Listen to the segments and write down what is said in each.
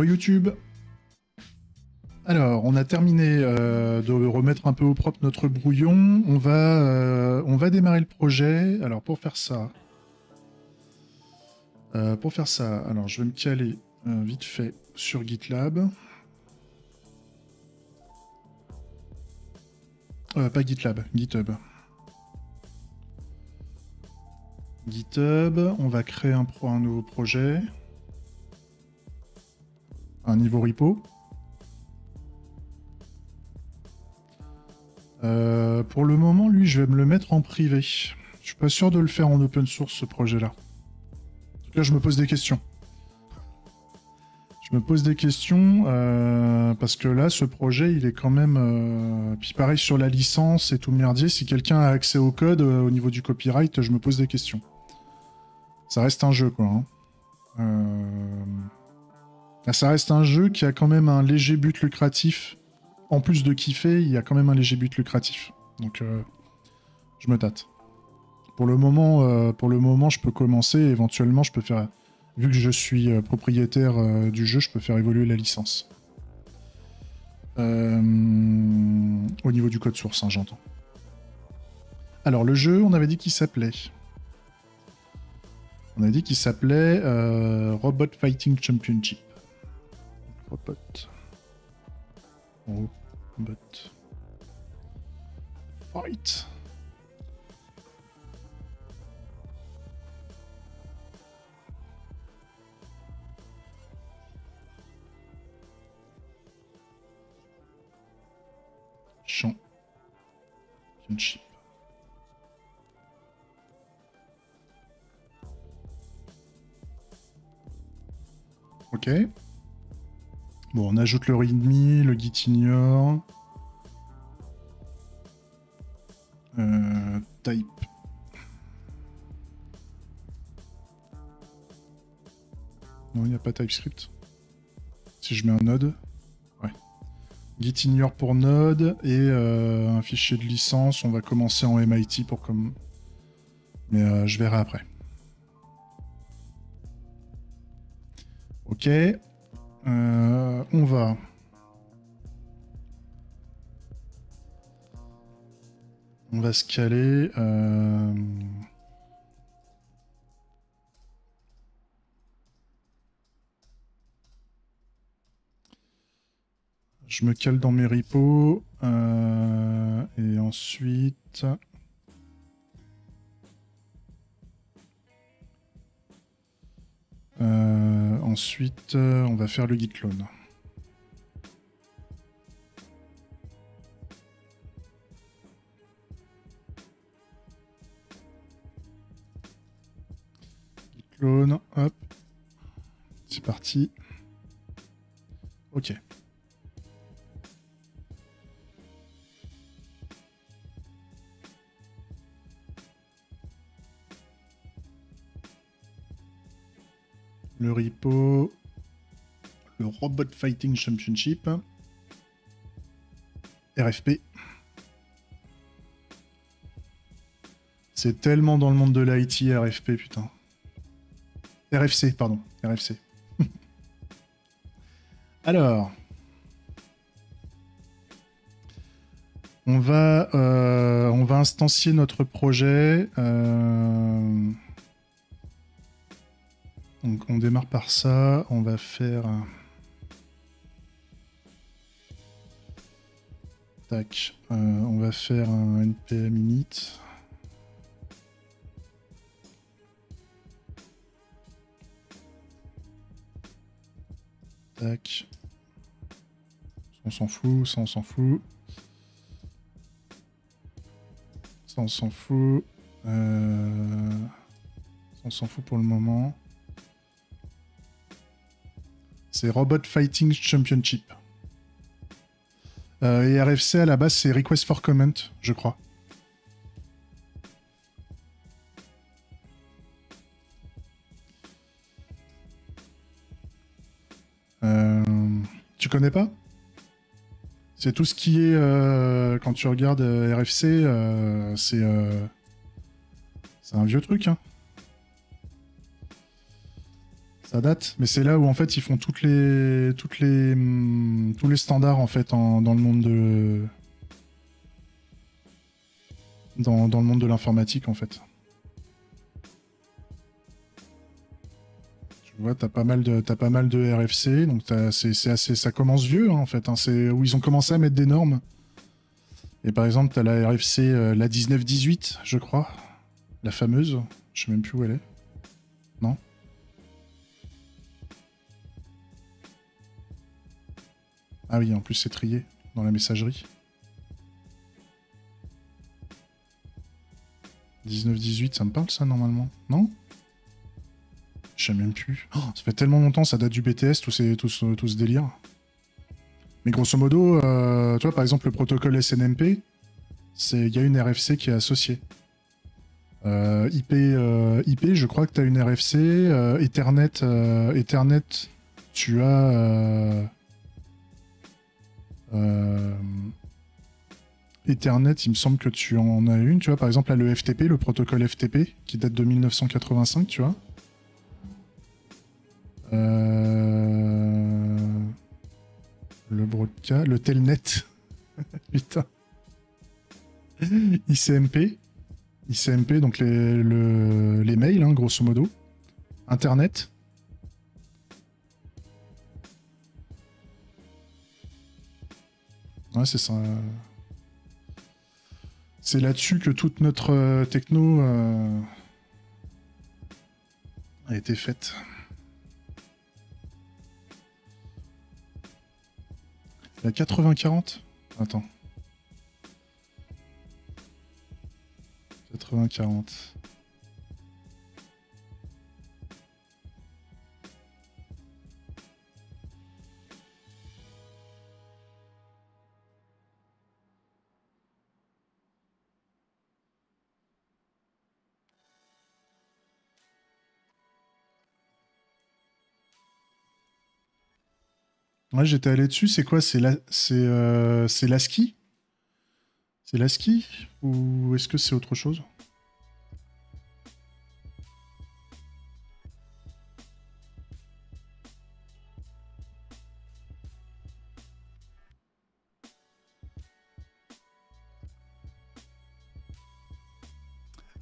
YouTube. Alors, on a terminé de remettre un peu au propre notre brouillon. On va démarrer le projet. Alors, pour faire ça, alors je vais me caler vite fait sur GitLab. Pas GitLab, GitHub. GitHub, on va créer un nouveau projet. Un niveau repo. Pour le moment, lui, je vais me le mettre en privé. Je suis pas sûr de le faire en open source, ce projet-là. En tout cas, je me pose des questions. Je me pose des questions parce que là, ce projet, il est quand même... Puis pareil sur la licence et tout le merdier, si quelqu'un a accès au code au niveau du copyright, je me pose des questions. Ça reste un jeu, quoi. Ça reste un jeu qui a quand même un léger but lucratif. En plus de kiffer, il y a quand même un léger but lucratif. Donc, je me tâte. Pour le moment, je peux commencer. Éventuellement, je peux faire... Vu que je suis propriétaire du jeu, je peux faire évoluer la licence. Au niveau du code source, hein, j'entends. Alors, le jeu, on avait dit qu'il s'appelait... On a dit qu'il s'appelait Robot Fighting Championship. Robot... Fight. Championship. Ok. Bon, on ajoute le readme, le git ignore. Type. Non, il n'y a pas TypeScript. Si je mets un node. Ouais. Git ignore pour node et un fichier de licence. On va commencer en MIT pour comme... Mais je verrai après. Ok. On va... On va se caler. Je me cale dans mes repos. Et ensuite... on va faire le git clone. Clone, hop. C'est parti. Ok. Le repo. Le Robot Fighting Championship. RFP. C'est tellement dans le monde de l'IT, RFP, putain. RFC, pardon. RFC. Alors. On va instancier notre projet. Donc on démarre par ça. On va faire... Tac. On va faire un npm init. Tac. On s'en fout, ça on s'en fout. Ça on s'en fout. Ça on s'en fout pour le moment. C'est Robot Fighting Championship. Et RFC à la base c'est Request for Comment, je crois. Tu connais pas? C'est tout ce qui est... quand tu regardes RFC, c'est un vieux truc. Hein. Ça date, mais c'est là où en fait ils font tous les standards en fait dans le monde dans le monde de l'informatique en fait. Tu vois, t'as pas mal de RFC, donc c'est assez, ça commence vieux hein, en fait. Hein, c'est où ils ont commencé à mettre des normes. Et par exemple, t'as la RFC, la 1918, je crois, la fameuse. Je sais même plus où elle est. Non. Ah oui, en plus c'est trié dans la messagerie. 19-18, ça me parle ça normalement? Non? Je sais même plus. Oh, ça fait tellement longtemps, ça date du BTS, tout ce délire. Mais grosso modo, tu vois, par exemple, le protocole SNMP, il y a une RFC qui est associée. IP, je crois que tu as une RFC. Ethernet, Ethernet, tu as... Ethernet, il me semble que tu en as une, tu vois, par exemple, là, le FTP, le protocole FTP, qui date de 1985, tu vois. Le broadcast, le telnet, putain. ICMP, ICMP, donc les mails, hein, grosso modo. Internet. Ouais, c'est ça. C'est là-dessus que toute notre techno a été faite. La 80-40 ? Attends. 80-40. Ouais, j'étais allé dessus. C'est quoi? C'est l'ASCII? C'est l'ASCII? Ou est-ce que c'est autre chose?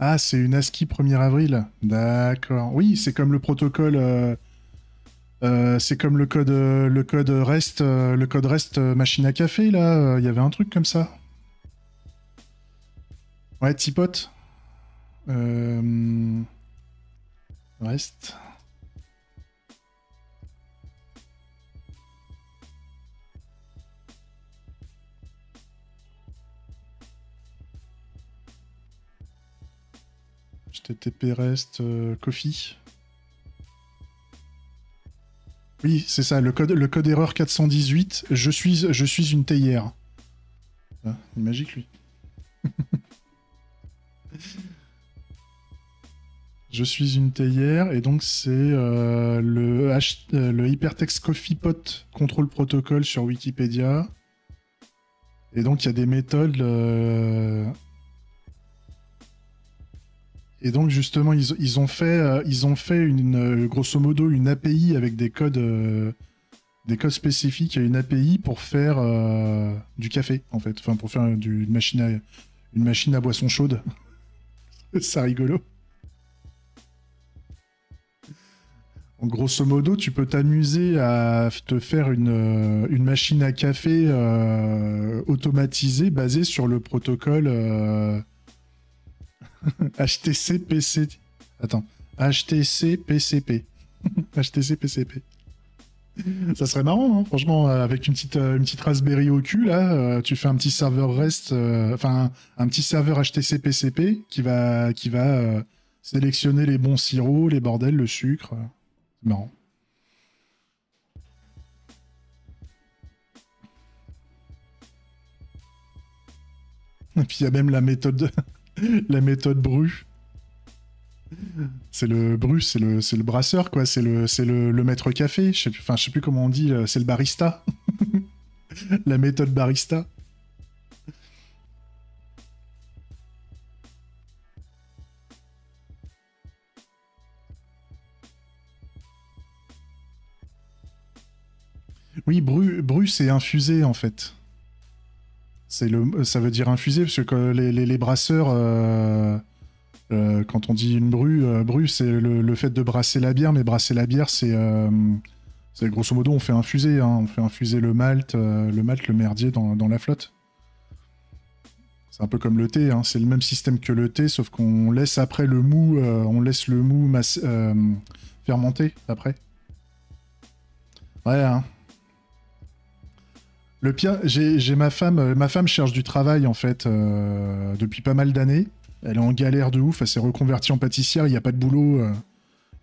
Ah, c'est une ASCII 1er avril. D'accord. Oui, c'est comme le protocole. C'est comme le code REST, machine à café, là. Il y avait un truc comme ça. Ouais, Tipote. Euh, REST. HTTP REST Coffee. Oui, c'est ça, le code erreur 418. Je suis une théière. Ah, il est magique, lui. Je suis une théière, et donc c'est le Hypertext Coffee Pot Control Protocol sur Wikipédia. Et donc il y a des méthodes. Et donc justement, ils ont fait grosso modo une API avec des codes spécifiques à une API pour faire du café, en fait. Enfin, pour faire une machine à boisson chaude. C'est rigolo. En grosso modo, tu peux t'amuser à te faire une machine à café automatisée basée sur le protocole HTC-PC. Attends. HTC-PCP. HTC-PCP. Ça serait marrant, hein, franchement, avec une petite Raspberry au cul, là, tu fais un petit serveur REST, enfin, un petit serveur HTC-PCP qui va sélectionner les bons sirops, les bordels, le sucre. C'est marrant. Et puis il y a même la méthode Bru. C'est le Bru, c'est le brasseur, quoi. Le maître café. Je sais plus comment on dit. C'est le barista. La méthode barista. Oui, bru c'est infusé en fait. Ça veut dire infusé parce que les brasseurs, quand on dit une bru c'est le fait de brasser la bière, mais brasser la bière c'est grosso modo on fait infuser, hein, on fait infuser le merdier dans la flotte. C'est un peu comme le thé, hein, c'est le même système que le thé, sauf qu'on laisse après le mou, on laisse le mou fermenter après. Ouais, hein. Le pire, j'ai ma femme cherche du travail en fait depuis pas mal d'années. Elle est en galère de ouf, elle s'est reconvertie en pâtissière, il n'y a pas de boulot.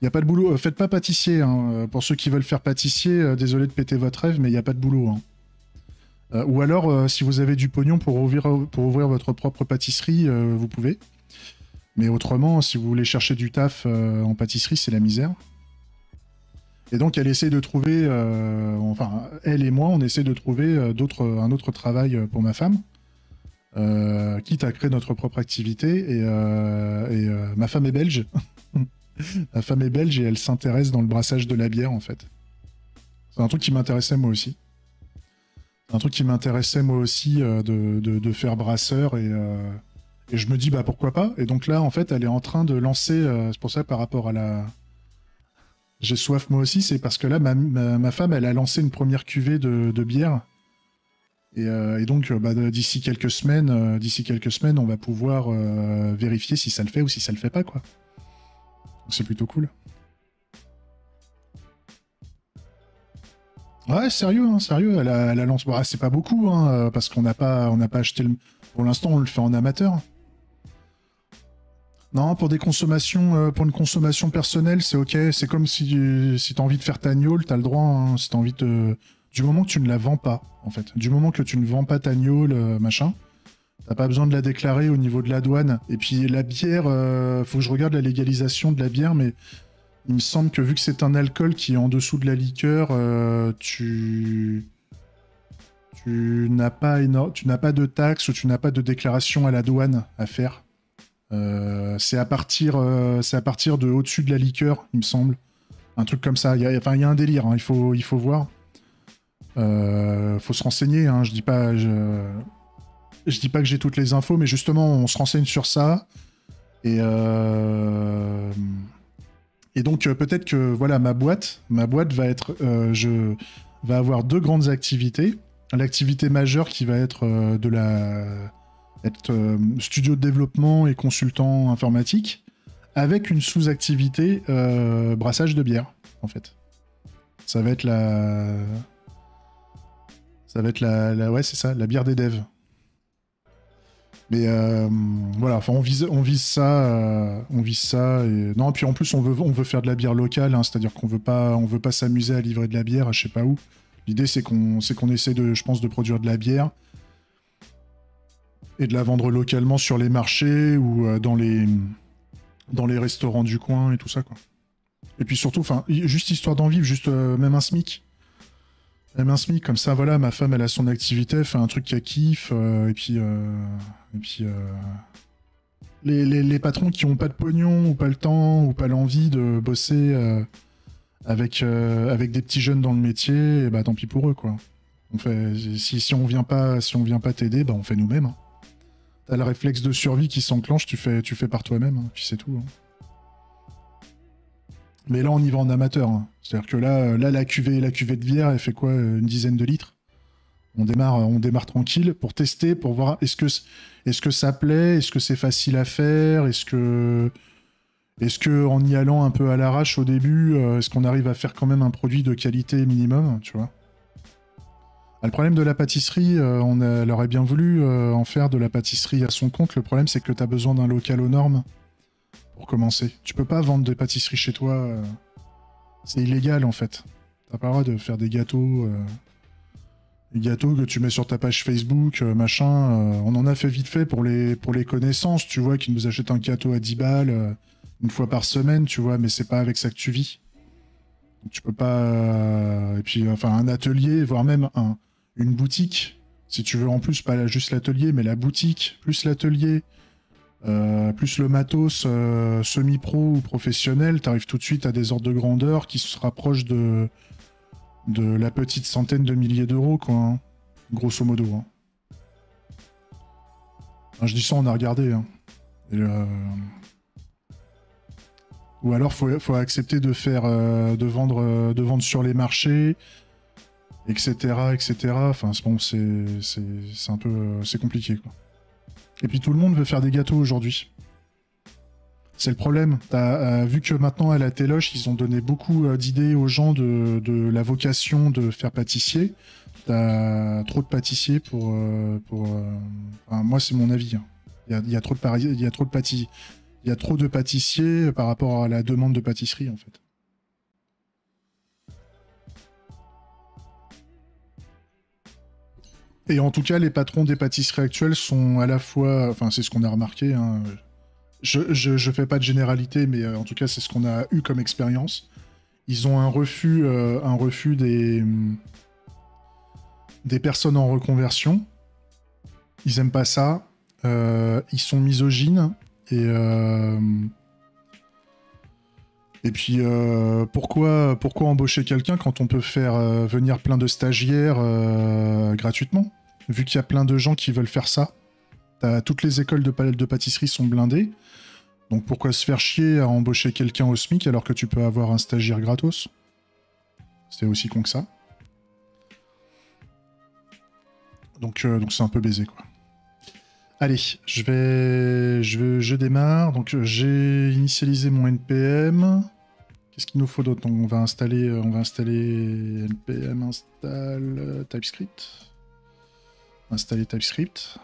Il y a pas de boulot, faites pas pâtissier, hein. Pour ceux qui veulent faire pâtissier, désolé de péter votre rêve, mais il n'y a pas de boulot, hein. Ou alors, si vous avez du pognon pour ouvrir votre propre pâtisserie, vous pouvez. Mais autrement, si vous voulez chercher du taf en pâtisserie, c'est la misère. Et donc, elle essaie de trouver, enfin, elle et moi, on essaie de trouver un autre travail pour ma femme, quitte à créer notre propre activité. Ma femme est belge. Ma femme est belge et elle s'intéresse dans le brassage de la bière, en fait. C'est un truc qui m'intéressait moi aussi. C'est un truc qui m'intéressait moi aussi de faire brasseur et je me dis, bah pourquoi pas. Et donc là, en fait, elle est en train de lancer, c'est pour ça par rapport à la... J'ai soif moi aussi, c'est parce que là, ma femme, elle a lancé une première cuvée de bière. Et donc, bah, d'ici quelques semaines, on va pouvoir vérifier si ça le fait ou si ça le fait pas, quoi. Donc c'est plutôt cool. Ouais, sérieux, hein, sérieux, elle a lancé... Bon, c'est pas beaucoup, hein, parce on n'a pas acheté le... Pour l'instant, on le fait en amateur. Non, pour des consommations, pour une consommation personnelle, c'est ok. C'est comme si t'as envie de faire ta gnôle, t'as le droit, hein, si t'as envie de... Du moment que tu ne la vends pas, en fait. Du moment que tu ne vends pas ta gnôle, machin, t'as pas besoin de la déclarer au niveau de la douane. Et puis la bière, faut que je regarde la légalisation de la bière, mais il me semble que vu que c'est un alcool qui est en dessous de la liqueur, tu n'as pas, tu n'as pas de taxe ou tu n'as pas de déclaration à la douane à faire. C'est à partir de au-dessus de la liqueur, il me semble. Un truc comme ça. Enfin, il y a un délire, hein, il faut voir. Faut se renseigner, hein, je dis pas que j'ai toutes les infos, mais justement, on se renseigne sur ça. Et donc, peut-être que voilà, ma boîte va être. Va avoir deux grandes activités. L'activité majeure qui va être être studio de développement et consultant informatique, avec une sous-activité brassage de bière, en fait. Ça va être ouais, c'est ça, la bière des devs. Mais voilà, enfin, on vise ça. Et... Non, puis en plus, on veut faire de la bière locale, hein, c'est-à-dire qu'on veut pas s'amuser à livrer de la bière à je sais pas où. L'idée, c'est qu'on essaie de, je pense, de produire de la bière et de la vendre localement sur les marchés ou dans les restaurants du coin et tout ça, quoi. Et puis surtout, enfin, juste histoire d'en vivre, juste même un SMIC. Même un SMIC, comme ça, voilà, ma femme, elle a son activité, elle fait un truc qu'elle kiffe, et puis... les patrons qui ont pas de pognon, ou pas le temps, ou pas l'envie de bosser avec des petits jeunes dans le métier, et bah tant pis pour eux, quoi. On fait, si on vient pas t'aider, bah on fait nous-mêmes, hein. T'as le réflexe de survie qui s'enclenche, tu fais par toi-même, hein, puis c'est tout, hein. Mais là, on y va en amateur, hein. C'est-à-dire que là, la cuvée de bière, elle fait quoi, une dizaine de litres. On démarre tranquille pour tester, pour voir est-ce que ça plaît, est-ce que c'est facile à faire, est-ce que en y allant un peu à l'arrache au début, est-ce qu'on arrive à faire quand même un produit de qualité minimum, tu vois. Ah, le problème de la pâtisserie, elle aurait bien voulu en faire de la pâtisserie à son compte. Le problème, c'est que tu as besoin d'un local aux normes pour commencer. Tu peux pas vendre des pâtisseries chez toi. C'est illégal, en fait. T'as pas le droit de faire des gâteaux. Les gâteaux que tu mets sur ta page Facebook, machin. On en a fait vite fait pour les connaissances, tu vois, qui nous achètent un gâteau à 10 balles une fois par semaine, tu vois, mais c'est pas avec ça que tu vis. Tu peux pas... Et puis, enfin, un atelier, voire même une boutique, si tu veux, en plus, pas juste l'atelier, mais la boutique, plus l'atelier, plus le matos semi-pro ou professionnel, t'arrives tout de suite à des ordres de grandeur qui se rapprochent de de la petite centaine de milliers d'euros, quoi, hein, grosso modo. Hein. Enfin, je dis ça, on a regardé. Hein. Et, ou alors, faut accepter de faire, de vendre sur les marchés, etc., etc. Enfin, bon, c'est un peu, c'est compliqué, quoi. Et puis tout le monde veut faire des gâteaux aujourd'hui. C'est le problème. Vu que maintenant à la Téloche, ils ont donné beaucoup d'idées aux gens de la vocation de faire pâtissier. T'as trop de pâtissiers enfin, moi, c'est mon avis. Hein. Il y a trop de pâtissiers par rapport à la demande de pâtisserie, en fait. Et en tout cas, les patrons des pâtisseries actuelles sont à la fois... Enfin, c'est ce qu'on a remarqué. Hein. Je fais pas de généralité, mais en tout cas, c'est ce qu'on a eu comme expérience. Ils ont un refus des personnes en reconversion. Ils aiment pas ça. Ils sont misogynes. Et puis, pourquoi embaucher quelqu'un quand on peut faire venir plein de stagiaires gratuitement? Vu qu'il y a plein de gens qui veulent faire ça. Toutes les écoles de pâtisserie sont blindées. Donc pourquoi se faire chier à embaucher quelqu'un au SMIC alors que tu peux avoir un stagiaire gratos? C'est aussi con que ça. Donc c'est un peu baisé, quoi. Allez, je démarre. Donc j'ai initialisé mon NPM. Qu'est-ce qu'il nous faut d'autre? On va installer npm install TypeScript. Installer TypeScript.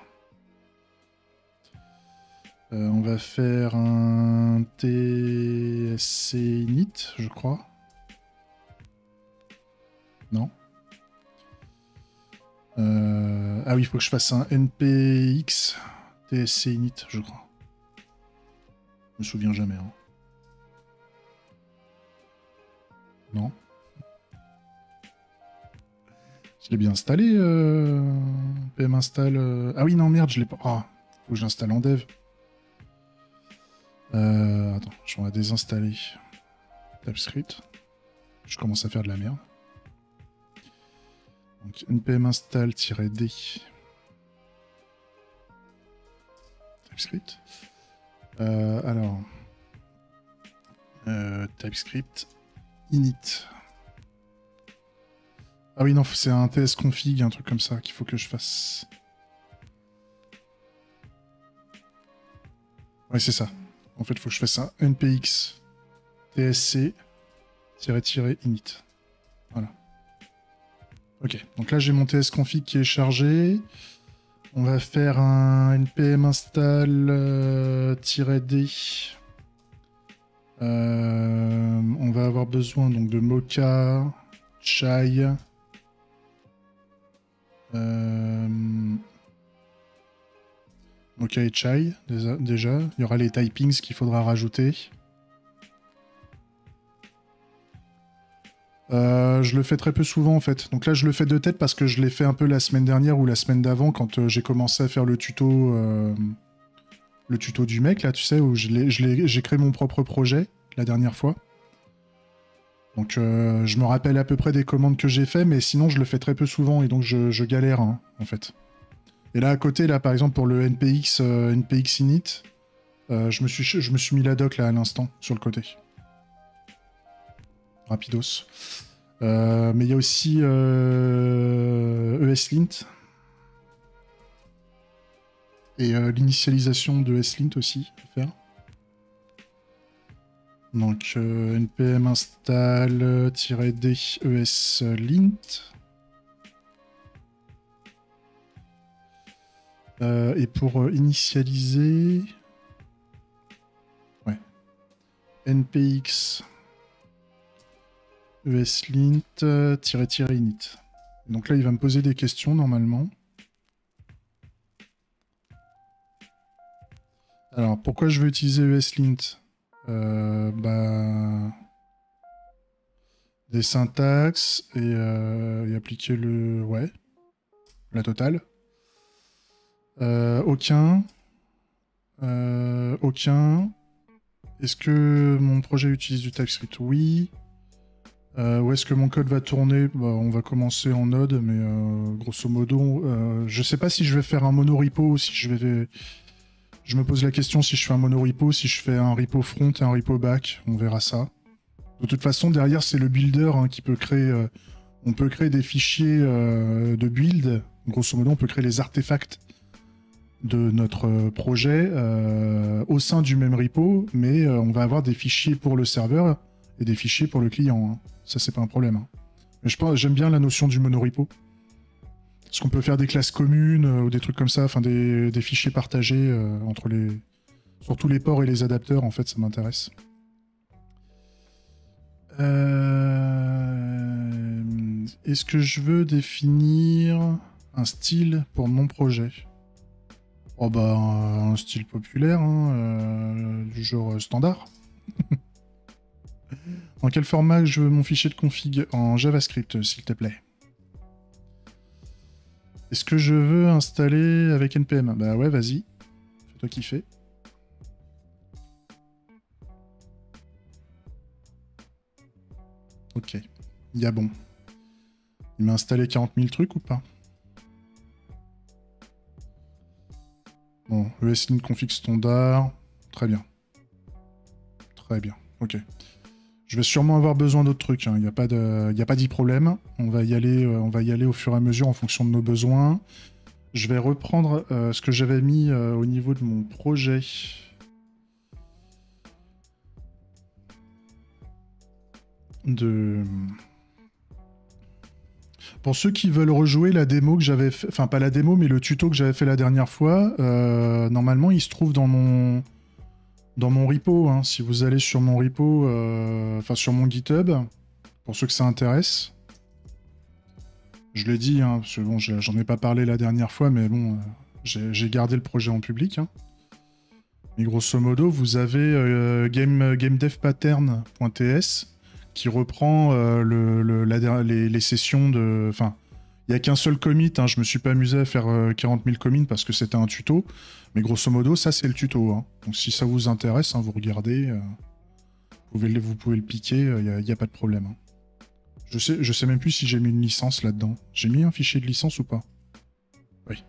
On va faire un tsc init, je crois. Non. Ah oui, il faut que je fasse un npx tsc init, je crois. Je me souviens jamais. Hein. Non. Je l'ai bien installé, npm install. Ah oui, non, merde, je l'ai pas. Ah, faut que j'installe en dev. Attends, je vais la désinstaller. TypeScript. Je commence à faire de la merde. Donc npm install-d. TypeScript. Alors. TypeScript init. Ah oui, non, c'est un tsconfig, un truc comme ça qu'il faut que je fasse. Ouais, c'est ça. En fait, il faut que je fasse un npx tsc-init. Voilà. Ok, donc là j'ai mon tsconfig qui est chargé. On va faire un npm install-d. On va avoir besoin donc de mocha, chai. Mocha et chai, déjà. Il y aura les typings qu'il faudra rajouter. Je le fais très peu souvent en fait. Donc là je le fais de tête parce que je l'ai fait un peu la semaine dernière ou la semaine d'avant quand j'ai commencé à faire le tuto du mec là, tu sais, où j'ai créé mon propre projet la dernière fois. Donc je me rappelle à peu près des commandes que j'ai fait, mais sinon je le fais très peu souvent et donc je galère hein, en fait. Et là à côté, là par exemple pour le npx init, je me suis mis la doc là à l'instant sur le côté. Rapidos. Mais il y a aussi ESLint. Et l'initialisation de ESLint aussi à faire. Donc npm install-d ESLint. Et pour initialiser... Ouais. npx ESLint-init. Donc là, il va me poser des questions normalement. Alors, pourquoi je veux utiliser ESLint? Des syntaxes et appliquer le... Ouais. La totale. Aucun. Aucun. Est-ce que mon projet utilise du TypeScript? Oui. Où est-ce que mon code va tourner? Bah, on va commencer en Node, mais grosso modo, je sais pas si je vais faire un monorepo ou si je vais... Je me pose la question si je fais un monorepo, si je fais un repo front et un repo back, on verra ça. De toute façon, derrière, c'est le builder hein, qui peut créer... on peut créer des fichiers de build. Grosso modo, on peut créer les artefacts de notre projet au sein du même repo, mais on va avoir des fichiers pour le serveur et des fichiers pour le client. Hein. Ça, c'est pas un problème. Hein. Mais j'aime bien la notion du monorepo. Parce qu'on peut faire des classes communes ou des trucs comme ça, enfin des fichiers partagés entre les... Surtout les ports et les adapteurs, en fait, ça m'intéresse. Est-ce que je veux définir un style pour mon projet? Oh bah, un style populaire, hein, du genre standard. Dans quel format je veux mon fichier de config? En JavaScript, s'il te plaît. Est-ce que je veux installer avec NPM? Bah ouais, vas-y. Fais-toi kiffer. Ok. Il y a bon. Il m'a installé 40 000 trucs ou pas? Bon, ESLint config standard. Très bien. Très bien. Ok. Je vais sûrement avoir besoin d'autres trucs. Il n'y a pas de problème. On va y aller au fur et à mesure en fonction de nos besoins. Je vais reprendre ce que j'avais mis au niveau de mon projet. Pour ceux qui veulent rejouer la démo que j'avais fait, enfin pas la démo, mais le tuto que j'avais fait la dernière fois, normalement il se trouve dans mon repo. Hein. Si vous allez sur mon repo, enfin sur mon GitHub, pour ceux que ça intéresse. Je l'ai dit, hein, parce que bon, j'en ai pas parlé la dernière fois, mais bon, j'ai gardé le projet en public. Hein. Mais grosso modo, vous avez gamedevpattern.ts qui reprend les sessions de... Enfin, il n'y a qu'un seul commit, hein, je me suis pas amusé à faire 40 000 commits parce que c'était un tuto, mais grosso modo, ça c'est le tuto. Hein. Donc si ça vous intéresse, hein, vous regardez, vous pouvez le piquer, il n'y a pas de problème. Hein. Je sais même plus si j'ai mis une licence là-dedans. J'ai mis un fichier de licence ou pas? Oui.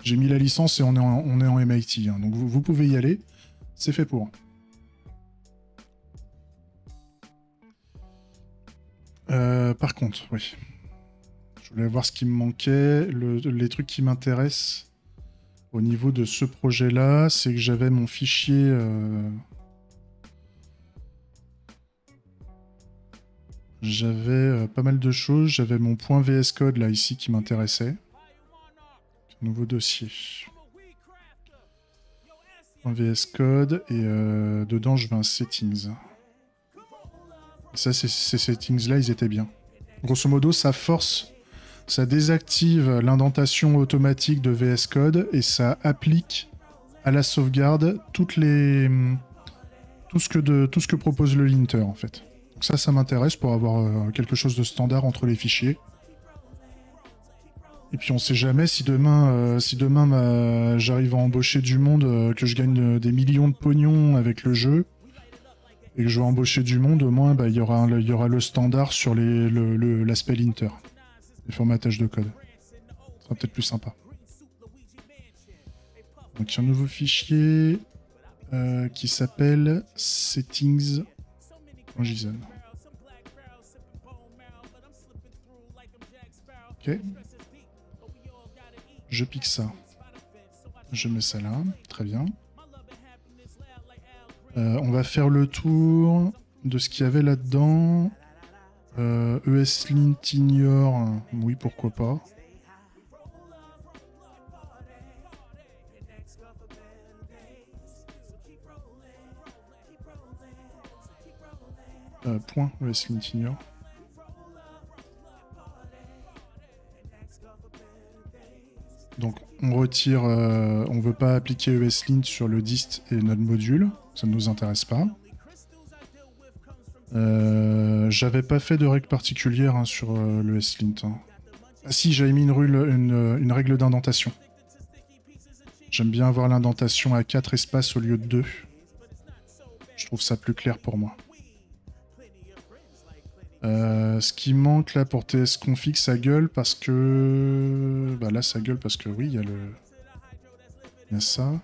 J'ai mis la licence et on est en MIT, hein, donc vous pouvez y aller, c'est fait pour. Par contre, oui. Je voulais voir ce qui me manquait. Les trucs qui m'intéressent au niveau de ce projet-là, c'est que j'avais mon fichier... J'avais pas mal de choses. J'avais mon point VS Code là ici qui m'intéressait. Nouveau dossier. Point VS Code et dedans je veux un settings. Et ça, ces settings là, ils étaient bien. Grosso modo, ça force, ça désactive l'indentation automatique de VS Code et ça applique à la sauvegarde tout ce que propose le linter en fait. Donc ça m'intéresse pour avoir quelque chose de standard entre les fichiers. Et puis on sait jamais si demain, j'arrive à embaucher du monde, que je gagne des millions de pognon avec le jeu, et que je vais embaucher du monde, au moins il y aura le standard sur l'aspect linter, les formatages de code. Ce sera peut-être plus sympa. Donc un nouveau fichier qui s'appelle settings.json. Ok. Je pique ça. Je mets ça là. Très bien. On va faire le tour de ce qu'il y avait là-dedans. ESLint ignore. Oui, pourquoi pas. Point ESLint ignore. Donc on retire, on veut pas appliquer ESLint sur le dist et notre module, ça ne nous intéresse pas. J'avais pas fait de règle particulière hein, sur le ESLint. Hein. Ah si, j'avais mis une règle d'indentation. J'aime bien avoir l'indentation à 4 espaces au lieu de 2. Je trouve ça plus clair pour moi. Ce qui manque là pour tsconfig, ça gueule parce que... Bah là, ça gueule parce que oui, il y a le... Il y a ça.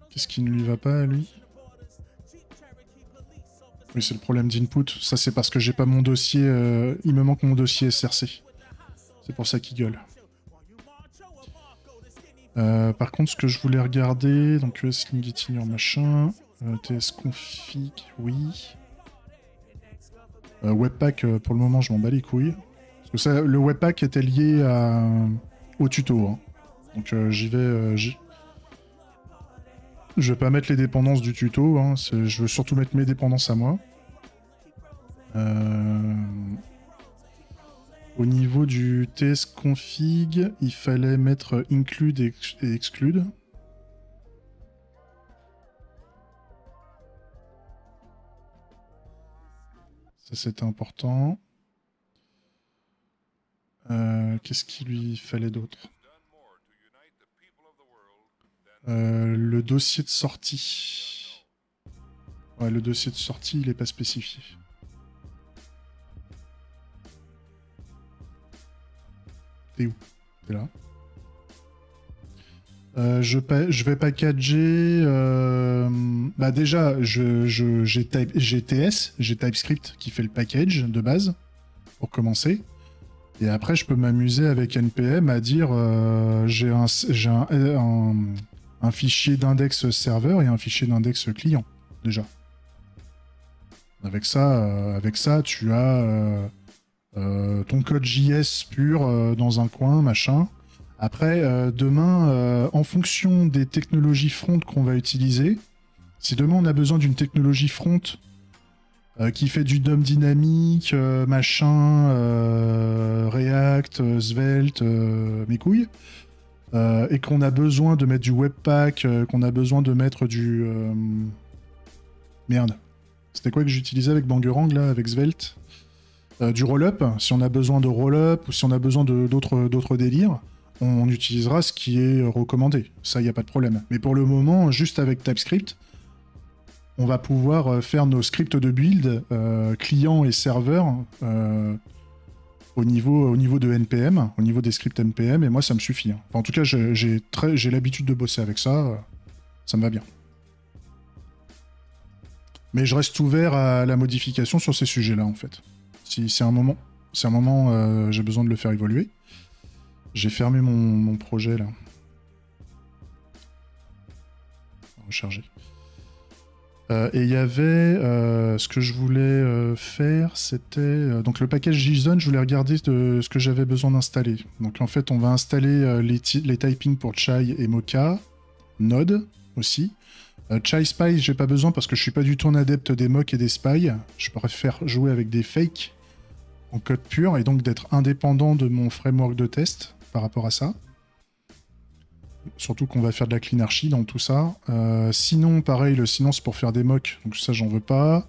Qu'est-ce qui ne lui va pas à lui? Oui, c'est le problème d'input. Ça, c'est parce que j'ai pas mon dossier... Il me manque mon dossier SRC. C'est pour ça qu'il gueule. Par contre, ce que je voulais regarder... Donc, Sling Gettinger, machin... tsconfig, oui... Webpack, pour le moment, je m'en bats les couilles. Parce que ça, le Webpack était lié au tuto. Hein. Donc j'y vais... je vais pas mettre les dépendances du tuto. Hein. Je veux surtout mettre mes dépendances à moi. Au niveau du tsconfig, il fallait mettre include et exclude. Ça, c'était important. Qu'est-ce qu'il lui fallait d'autre? Le dossier de sortie. Ouais, le dossier de sortie, il n'est pas spécifié. T'es où? T'es là? Je vais packager... Bah déjà, j'ai TS, j'ai TypeScript qui fait le package de base, pour commencer. Et après, je peux m'amuser avec NPM à dire j'ai un fichier d'index serveur et un fichier d'index client, déjà. Avec ça tu as ton code JS pur dans un coin, machin. Après, demain, en fonction des technologies front qu'on va utiliser, si demain on a besoin d'une technologie front qui fait du DOM dynamique, machin, React, Svelte, mes couilles, et qu'on a besoin de mettre du Webpack, qu'on a besoin de mettre du... Merde. C'était quoi que j'utilisais avec Bangerang, là, avec Svelte? Du roll-up, si on a besoin de roll-up, ou si on a besoin d'autres délires, on utilisera ce qui est recommandé. Ça, il n'y a pas de problème. Mais pour le moment, juste avec TypeScript, on va pouvoir faire nos scripts de build, client et serveur, au niveau de NPM, au niveau des scripts NPM, et moi, ça me suffit. Hein. Enfin, en tout cas, j'ai l'habitude de bosser avec ça, ça me va bien. Mais je reste ouvert à la modification sur ces sujets-là, en fait. Si c'est un moment, j'ai besoin de le faire évoluer. J'ai fermé mon projet, là. Recharger. Et il y avait ce que je voulais faire, c'était donc le package JSON. Je voulais regarder ce que j'avais besoin d'installer. Donc en fait, on va installer les typings pour Chai et Mocha, Node aussi. Chai Spy, j'ai pas besoin parce que je suis pas du tout un adepte des mocks et des spies. Je préfère jouer avec des fakes en code pur et donc d'être indépendant de mon framework de test par rapport à ça. Surtout qu'on va faire de la clean archi dans tout ça. Sinon, pareil, le silence c'est pour faire des mocks, donc ça j'en veux pas.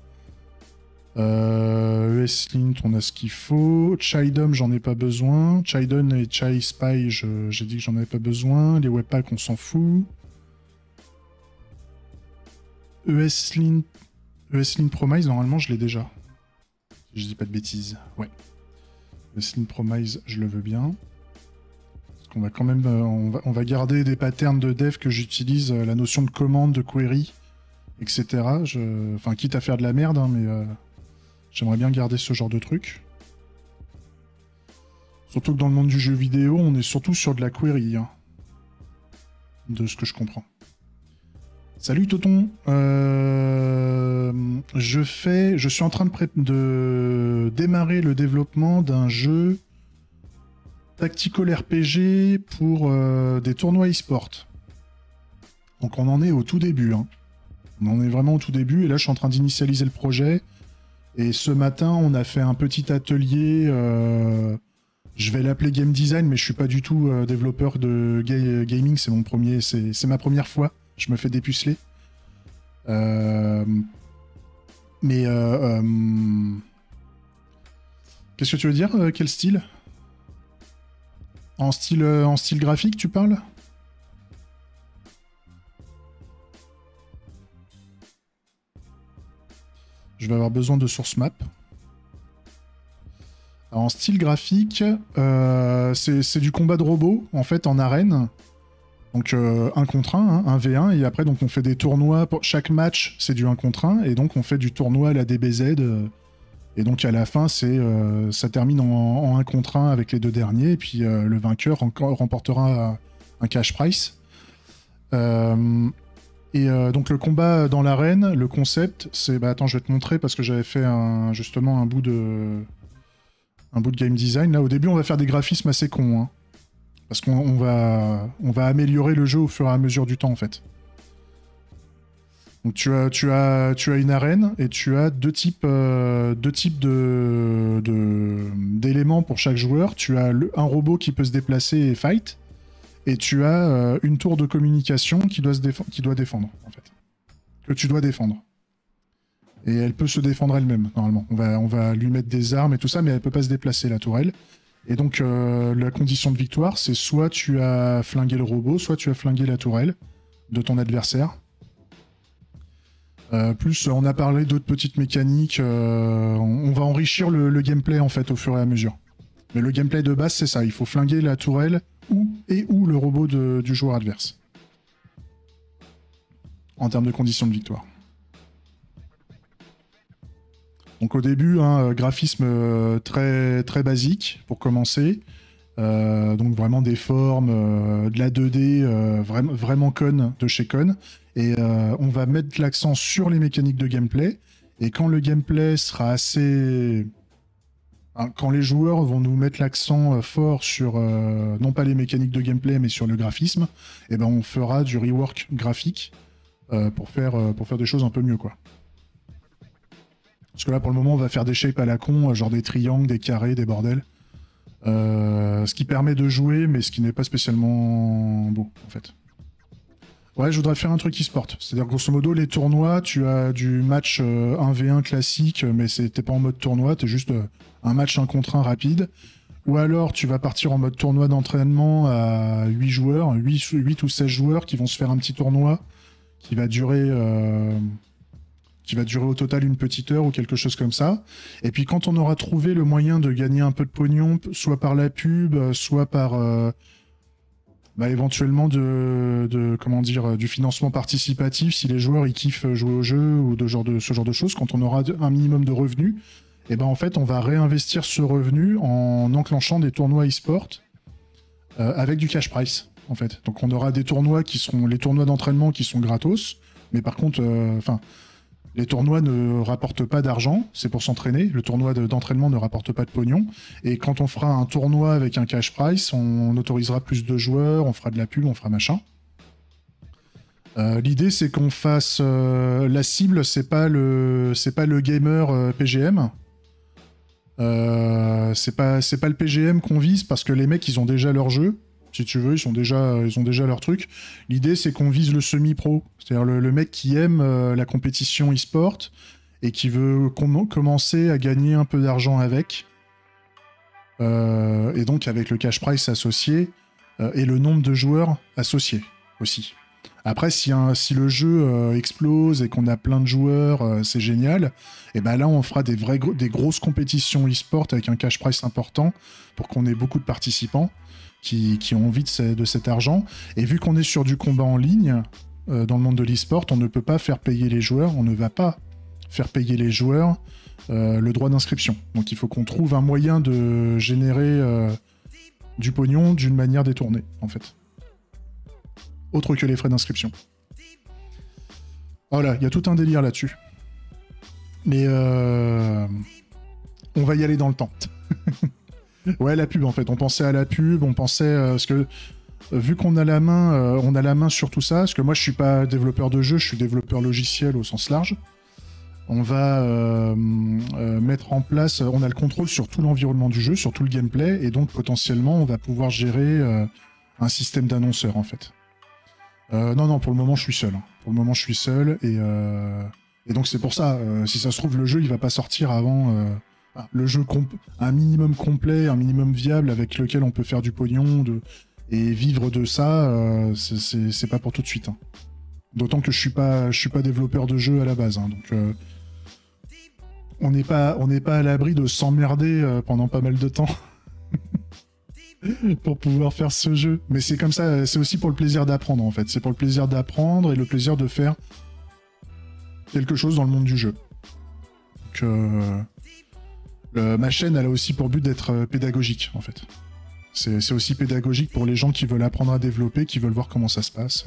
ESLint, on a ce qu'il faut. Chidom, j'en ai pas besoin. Chidon et Chai Spy, j'ai dit que j'en avais pas besoin. Les webpacks, on s'en fout. ESLint Promise, normalement je l'ai déjà. Si je dis pas de bêtises. Ouais. ESLint Promise, je le veux bien. On va quand même, on va garder des patterns de dev que j'utilise, la notion de commande, de query, etc. Enfin, quitte à faire de la merde, hein, mais j'aimerais bien garder ce genre de truc. Surtout que dans le monde du jeu vidéo, on est surtout sur de la query, hein, de ce que je comprends. Salut Toton, je suis en train de démarrer le développement d'un jeu tactical RPG pour des tournois e-sport. Donc on en est au tout début. Hein. On en est vraiment au tout début et là je suis en train d'initialiser le projet. Et ce matin on a fait un petit atelier, je vais l'appeler game design mais je suis pas du tout développeur de gaming, c'est ma première fois, je me fais dépuceler. Mais qu'est-ce que tu veux dire, quel style ? En style graphique, tu parles? Je vais avoir besoin de source map. Alors, en style graphique, c'est du combat de robots, en fait, en arène. Donc, 1 contre 1, hein, 1v1, et après, donc, on fait des tournois. Pour chaque match, c'est du 1 contre 1, et donc, on fait du tournoi à la DBZ. Et donc, à la fin, ça termine en 1 contre 1 avec les 2 derniers, et puis le vainqueur remportera un cash prize. Donc le combat dans l'arène, le concept, c'est... Bah attends, je vais te montrer parce que j'avais fait justement un bout de game design. Là, au début, on va faire des graphismes assez cons, hein, parce qu'on va améliorer le jeu au fur et à mesure du temps, en fait. Donc tu as une arène et tu as deux types d'éléments pour chaque joueur. Tu as un robot qui peut se déplacer et fight. Et tu as une tour de communication qui doit défendre, en fait. Que tu dois défendre. Et elle peut se défendre elle-même, normalement. On va lui mettre des armes et tout ça, mais elle peut pas se déplacer, la tourelle. Et donc, la condition de victoire, c'est soit tu as flingué le robot, soit tu as flingué la tourelle de ton adversaire. Plus, on a parlé d'autres petites mécaniques. On va enrichir le gameplay, en fait, au fur et à mesure. Mais le gameplay de base, c'est ça. Il faut flinguer la tourelle ou le robot du joueur adverse. En termes de conditions de victoire. Donc au début, graphisme très, très basique pour commencer. Donc vraiment des formes, de la 2D vraiment Con de chez Con. Et on va mettre l'accent sur les mécaniques de gameplay. Et quand le gameplay sera assez... Quand les joueurs vont nous mettre l'accent fort sur, non pas les mécaniques de gameplay, mais sur le graphisme, et ben on fera du rework graphique pour faire des choses un peu mieux, quoi. Parce que là, pour le moment, on va faire des shapes à la con, genre des triangles, des carrés, des bordels. Ce qui permet de jouer, mais ce qui n'est pas spécialement beau, en fait. Ouais, je voudrais faire un truc e-sport. C'est-à-dire, grosso modo, les tournois, tu as du match 1v1 classique, mais t'es pas en mode tournoi, t'es juste un match 1 contre 1 rapide. Ou alors, tu vas partir en mode tournoi d'entraînement à 8 joueurs, 8 ou 16 joueurs qui vont se faire un petit tournoi qui va durer au total une petite heure ou quelque chose comme ça. Et puis, quand on aura trouvé le moyen de gagner un peu de pognon, soit par la pub, soit par... éventuellement du financement participatif si les joueurs ils kiffent jouer au jeu ou ce genre de choses, quand on aura un minimum de revenus, et ben en fait on va réinvestir ce revenu en enclenchant des tournois e-sport avec du cash price, en fait. Donc on aura des tournois qui seront les tournois d'entraînement qui sont gratos, mais par contre les tournois ne rapportent pas d'argent, c'est pour s'entraîner. Le tournoi d'entraînement ne rapporte pas de pognon. Et quand on fera un tournoi avec un cash price, on autorisera plus de joueurs, on fera de la pub, on fera machin. L'idée, c'est qu'on fasse... la cible, c'est pas le gamer PGM. C'est pas le PGM qu'on vise, parce que les mecs, ils ont déjà leur jeu. Si tu veux, ils ont déjà leur truc. L'idée, c'est qu'on vise le semi-pro. C'est-à-dire le mec qui aime la compétition e-sport et qui veut commencer à gagner un peu d'argent avec. Et donc, avec le cash price associé et le nombre de joueurs associés aussi. Après, si le jeu explose et qu'on a plein de joueurs, c'est génial. Et ben là, on fera des grosses compétitions e-sport avec un cash price important pour qu'on ait beaucoup de participants qui ont envie de cet argent. Et vu qu'on est sur du combat en ligne, dans le monde de l'e-sport, on ne peut pas faire payer les joueurs, on ne va pas faire payer les joueurs le droit d'inscription. Donc il faut qu'on trouve un moyen de générer du pognon d'une manière détournée, en fait. Autre que les frais d'inscription. Voilà, il y a tout un délire là-dessus. Mais on va y aller dans le temps. Ouais, la pub, en fait. On pensait à la pub, on pensait... parce que vu qu'on a la main sur tout ça, parce que moi, je suis pas développeur de jeu, je suis développeur logiciel au sens large. On va mettre en place... on a le contrôle sur tout l'environnement du jeu, sur tout le gameplay, et donc, potentiellement, on va pouvoir gérer un système d'annonceurs, en fait. Non, pour le moment, je suis seul. Pour le moment, je suis seul, et donc, c'est pour ça. Si ça se trouve, le jeu, il va pas sortir avant... le jeu un minimum complet, un minimum viable avec lequel on peut faire du pognon et vivre de ça, c'est pas pour tout de suite. Hein. D'autant que je suis pas développeur de jeu à la base. Hein, donc on n'est pas à l'abri de s'emmerder pendant pas mal de temps pour pouvoir faire ce jeu. Mais c'est comme ça, c'est aussi pour le plaisir d'apprendre en fait. C'est pour le plaisir d'apprendre et le plaisir de faire quelque chose dans le monde du jeu. Donc, ma chaîne, elle a aussi pour but d'être pédagogique en fait. C'est aussi pédagogique pour les gens qui veulent apprendre à développer, qui veulent voir comment ça se passe.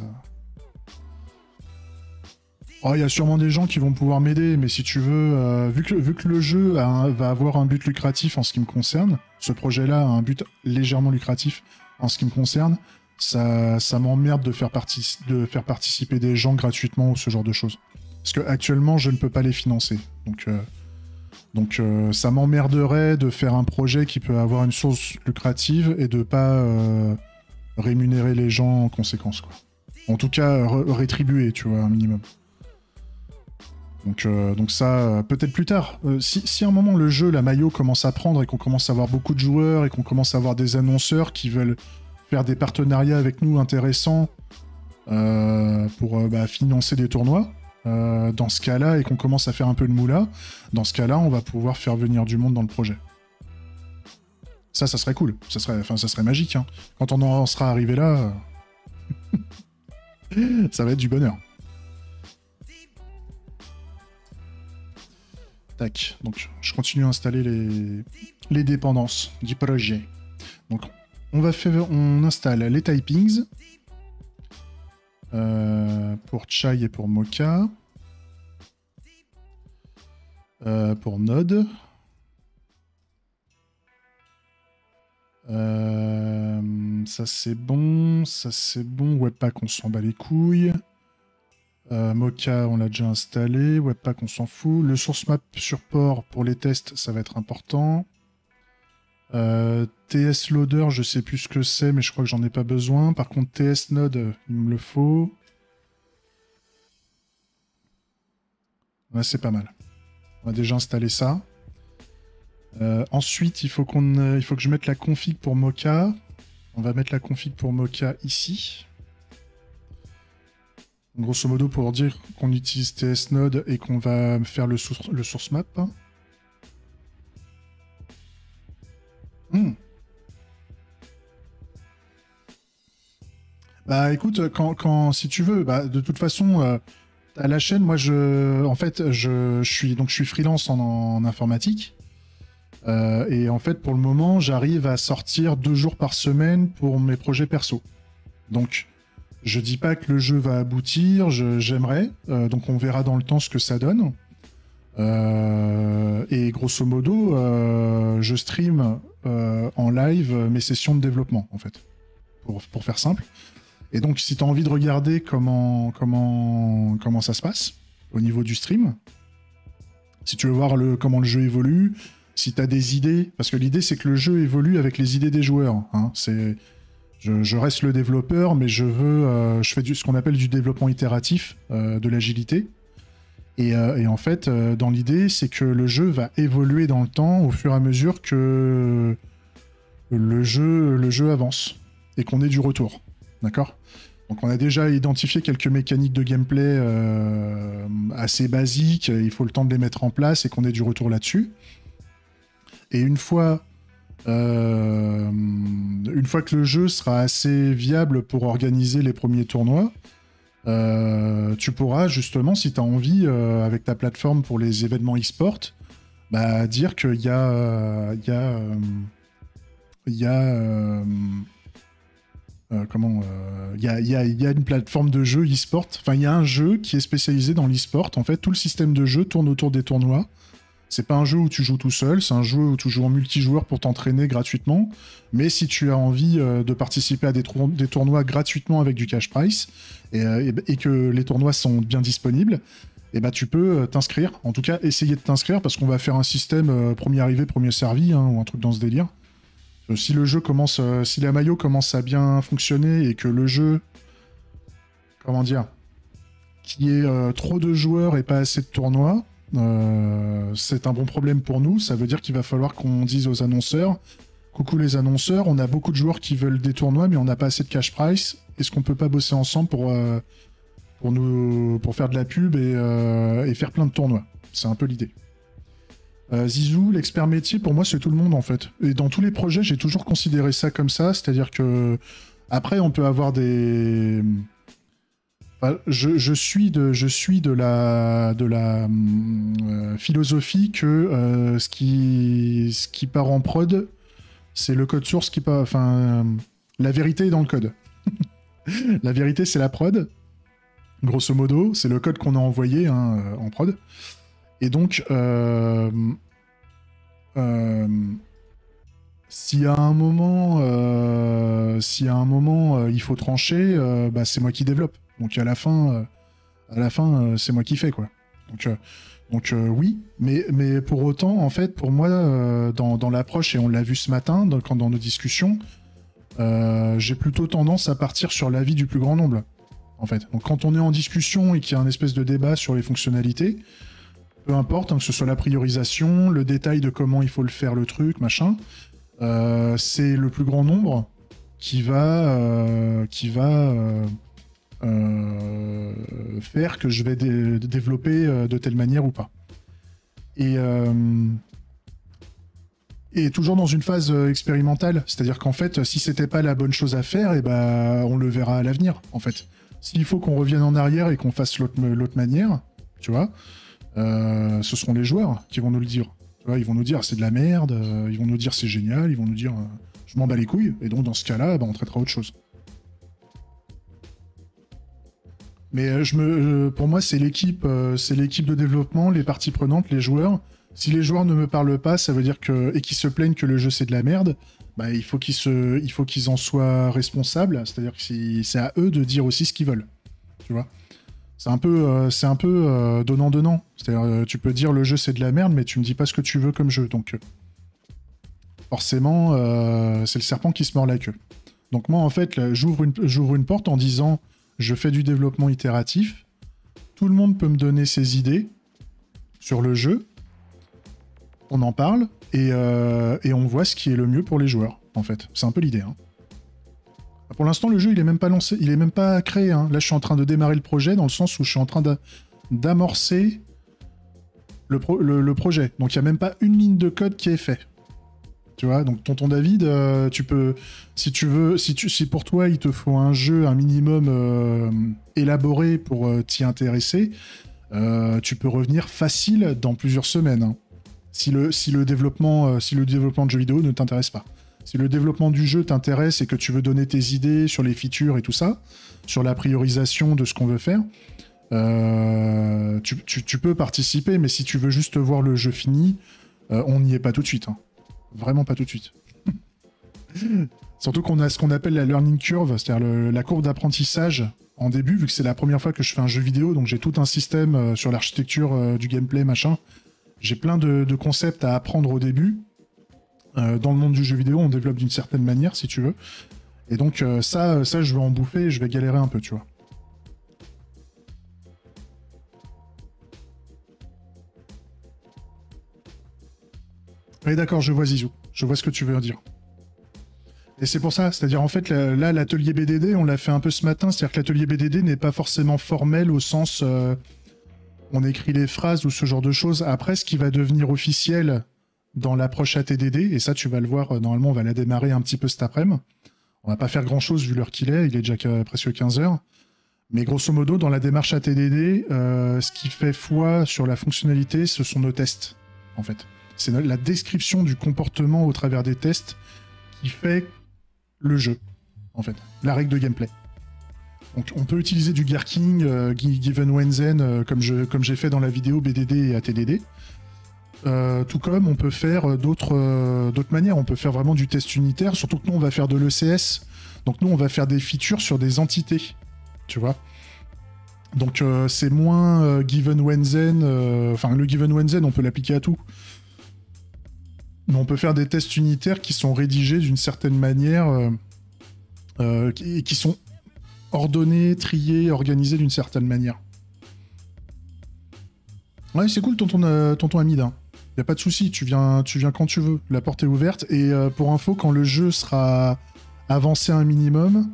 Oh, il y a sûrement des gens qui vont pouvoir m'aider, mais si tu veux, vu que le jeu va avoir un but lucratif en ce qui me concerne, ce projet-là a un but légèrement lucratif en ce qui me concerne, ça m'emmerde de faire participer des gens gratuitement ou ce genre de choses. Parce que actuellement, je ne peux pas les financer. Donc ça m'emmerderait de faire un projet qui peut avoir une source lucrative et de pas rémunérer les gens en conséquence, quoi. En tout cas, rétribuer, tu vois, un minimum. Donc ça, peut-être plus tard. Si à un moment le jeu, la Mayo, commence à prendre et qu'on commence à avoir beaucoup de joueurs et qu'on commence à avoir des annonceurs qui veulent faire des partenariats avec nous intéressants pour financer des tournois, dans ce cas-là, et qu'on commence à faire un peu de moula, dans ce cas-là, on va pouvoir faire venir du monde dans le projet. Ça serait cool. Ça serait magique. Hein. Quand on en sera arrivé là, ça va être du bonheur. Tac, donc je continue à installer les dépendances du projet. Donc on installe les typings pour Chai et pour Mocha. Pour Node. Ça c'est bon, Webpack on s'en bat les couilles. Mocha, on l'a déjà installé. Webpack, on s'en fout. Le source map sur port pour les tests, ça va être important. TS Loader, je sais plus ce que c'est, mais je crois que j'en ai pas besoin. Par contre, TS Node, il me le faut. Ouais, c'est pas mal. On a déjà installé ça. Ensuite, il faut que je mette la config pour Mocha. On va mettre la config pour Mocha ici. Grosso modo, pour dire qu'on utilise TS Node et qu'on va faire le source map. Bah écoute, si tu veux, de toute façon, à la chaîne, moi je suis freelance en informatique. Et en fait, pour le moment, j'arrive à sortir 2 jours par semaine pour mes projets perso. Donc, je dis pas que le jeu va aboutir, j'aimerais. Donc, on verra dans le temps ce que ça donne. Et grosso modo, je stream en live mes sessions de développement, en fait. Pour faire simple. Et donc, si tu as envie de regarder comment ça se passe au niveau du stream, si tu veux voir comment le jeu évolue, si tu as des idées, parce que l'idée, c'est que le jeu évolue avec les idées des joueurs. Hein. Je reste le développeur, mais je fais ce qu'on appelle du développement itératif, de l'agilité. Et en fait, dans l'idée, c'est que le jeu va évoluer dans le temps au fur et à mesure que le jeu avance et qu'on ait du retour. D'accord ? Donc on a déjà identifié quelques mécaniques de gameplay assez basiques, il faut le temps de les mettre en place et qu'on ait du retour là-dessus. Et une fois que le jeu sera assez viable pour organiser les premiers tournois, tu pourras justement, si tu as envie, avec ta plateforme pour les événements e-sport, dire qu'il y a une plateforme de jeu e-sport. Enfin, il y a un jeu qui est spécialisé dans l'e-sport. En fait, tout le système de jeu tourne autour des tournois. C'est pas un jeu où tu joues tout seul, c'est un jeu où tu joues en multijoueur pour t'entraîner gratuitement. Mais si tu as envie de participer à des tournois gratuitement avec du cash price et que les tournois sont bien disponibles, tu peux t'inscrire. En tout cas, essayer de t'inscrire parce qu'on va faire un système premier arrivé, premier servi, hein, ou un truc dans ce délire. Si le jeu si la Mayo commence à bien fonctionner et que le jeu, qu'il y ait trop de joueurs et pas assez de tournois, c'est un bon problème pour nous. Ça veut dire qu'il va falloir qu'on dise aux annonceurs, coucou les annonceurs, on a beaucoup de joueurs qui veulent des tournois, mais on n'a pas assez de cash price. Est-ce qu'on peut pas bosser ensemble pour faire de la pub et faire plein de tournois ? C'est un peu l'idée. Zizou, l'expert métier, pour moi, c'est tout le monde, en fait. Et dans tous les projets, j'ai toujours considéré ça comme ça, c'est-à-dire que... Après, on peut avoir des... Enfin, je suis de la philosophie que ce qui part en prod, c'est le code source qui part... Enfin, la vérité est dans le code. La vérité, c'est la prod. Grosso modo, c'est le code qu'on a envoyé hein, en prod. Et donc, s'il y a un moment, il faut trancher, bah, c'est moi qui développe. Donc à la fin, c'est moi qui fais quoi. Donc oui, mais pour autant, en fait, pour moi, dans l'approche, et on l'a vu ce matin dans nos discussions, j'ai plutôt tendance à partir sur l'avis du plus grand nombre. En fait. Donc quand on est en discussion et qu'il y a un espèce de débat sur les fonctionnalités, peu importe, hein, que ce soit la priorisation, le détail de comment il faut le faire, le truc, machin, c'est le plus grand nombre qui va faire que je vais développer de telle manière ou pas. Et toujours dans une phase expérimentale, c'est-à-dire qu'en fait, si c'était pas la bonne chose à faire, et ben on le verra à l'avenir, en fait. S'il faut qu'on revienne en arrière et qu'on fasse l'autre manière, tu vois, ce seront les joueurs qui vont nous le dire. Tu vois, ils vont nous dire c'est de la merde, ils vont nous dire c'est génial, ils vont nous dire je m'en bats les couilles, et donc dans ce cas-là, on traitera autre chose. Mais pour moi, c'est l'équipe de développement, les parties prenantes, les joueurs. Si les joueurs ne me parlent pas, ça veut dire et qu'ils se plaignent que le jeu c'est de la merde, bah, il faut qu'ils en soient responsables. C'est-à-dire que c'est à eux de dire aussi ce qu'ils veulent. Tu vois. C'est un peu donnant-donnant. C'est-à-dire, tu peux dire le jeu c'est de la merde, mais tu me dis pas ce que tu veux comme jeu. Donc, forcément, c'est le serpent qui se mord la queue. Donc moi, en fait, là, j'ouvre une porte en disant je fais du développement itératif. Tout le monde peut me donner ses idées sur le jeu. On en parle et on voit ce qui est le mieux pour les joueurs, en fait. C'est un peu l'idée. Hein. Pour l'instant, le jeu, il est même pas lancé, il est même pas créé. Hein. Là, je suis en train de démarrer le projet dans le sens où je suis en train d'amorcer le projet. Donc, il n'y a même pas une ligne de code qui est faite. Tu vois, donc tonton David, tu peux, si tu veux, si pour toi il te faut un jeu un minimum élaboré pour t'y intéresser, tu peux revenir facile dans plusieurs semaines. Hein. Si le développement de jeux vidéo ne t'intéresse pas. Si le développement du jeu t'intéresse et que tu veux donner tes idées sur les features et tout ça, sur la priorisation de ce qu'on veut faire, tu peux participer, mais si tu veux juste voir le jeu fini, on n'y est pas tout de suite. Hein. Vraiment pas tout de suite. Surtout qu'on a ce qu'on appelle la learning curve, c'est-à-dire la courbe d'apprentissage en début, vu que c'est la première fois que je fais un jeu vidéo, donc j'ai tout un système sur l'architecture du gameplay, machin. J'ai plein de concepts à apprendre au début. Dans le monde du jeu vidéo, on développe d'une certaine manière, si tu veux. Et donc ça, je vais en bouffer et je vais galérer un peu, tu vois. Oui, d'accord, je vois Zizou. Je vois ce que tu veux dire. Et c'est pour ça, c'est-à-dire en fait, là, l'atelier BDD, on l'a fait un peu ce matin, c'est-à-dire que l'atelier BDD n'est pas forcément formel au sens on écrit les phrases ou ce genre de choses. Après, ce qui va devenir officiel dans l'approche ATDD, et ça, tu vas le voir, normalement, on va la démarrer un petit peu cet après-midi. On va pas faire grand-chose vu l'heure qu'il est déjà presque 15 heures. Mais grosso modo, dans la démarche ATDD, ce qui fait foi sur la fonctionnalité, ce sont nos tests, en fait. C'est la description du comportement au travers des tests qui fait le jeu, en fait. La règle de gameplay. Donc on peut utiliser du Gherkin, Given Wenzen, comme j'ai fait dans la vidéo BDD et ATDD. Tout comme on peut faire d'autres manières. On peut faire vraiment du test unitaire, surtout que nous on va faire de l'ECS. Donc nous on va faire des features sur des entités, tu vois. Donc c'est moins Given Wenzen. Enfin le Given Wenzen on peut l'appliquer à tout. Mais on peut faire des tests unitaires qui sont rédigés d'une certaine manière, qui sont ordonnés, triés, organisés d'une certaine manière. Ouais, c'est cool, tonton Hamid. Hein. Y a pas de souci, tu viens quand tu veux. La porte est ouverte. Et pour info, quand le jeu sera avancé un minimum,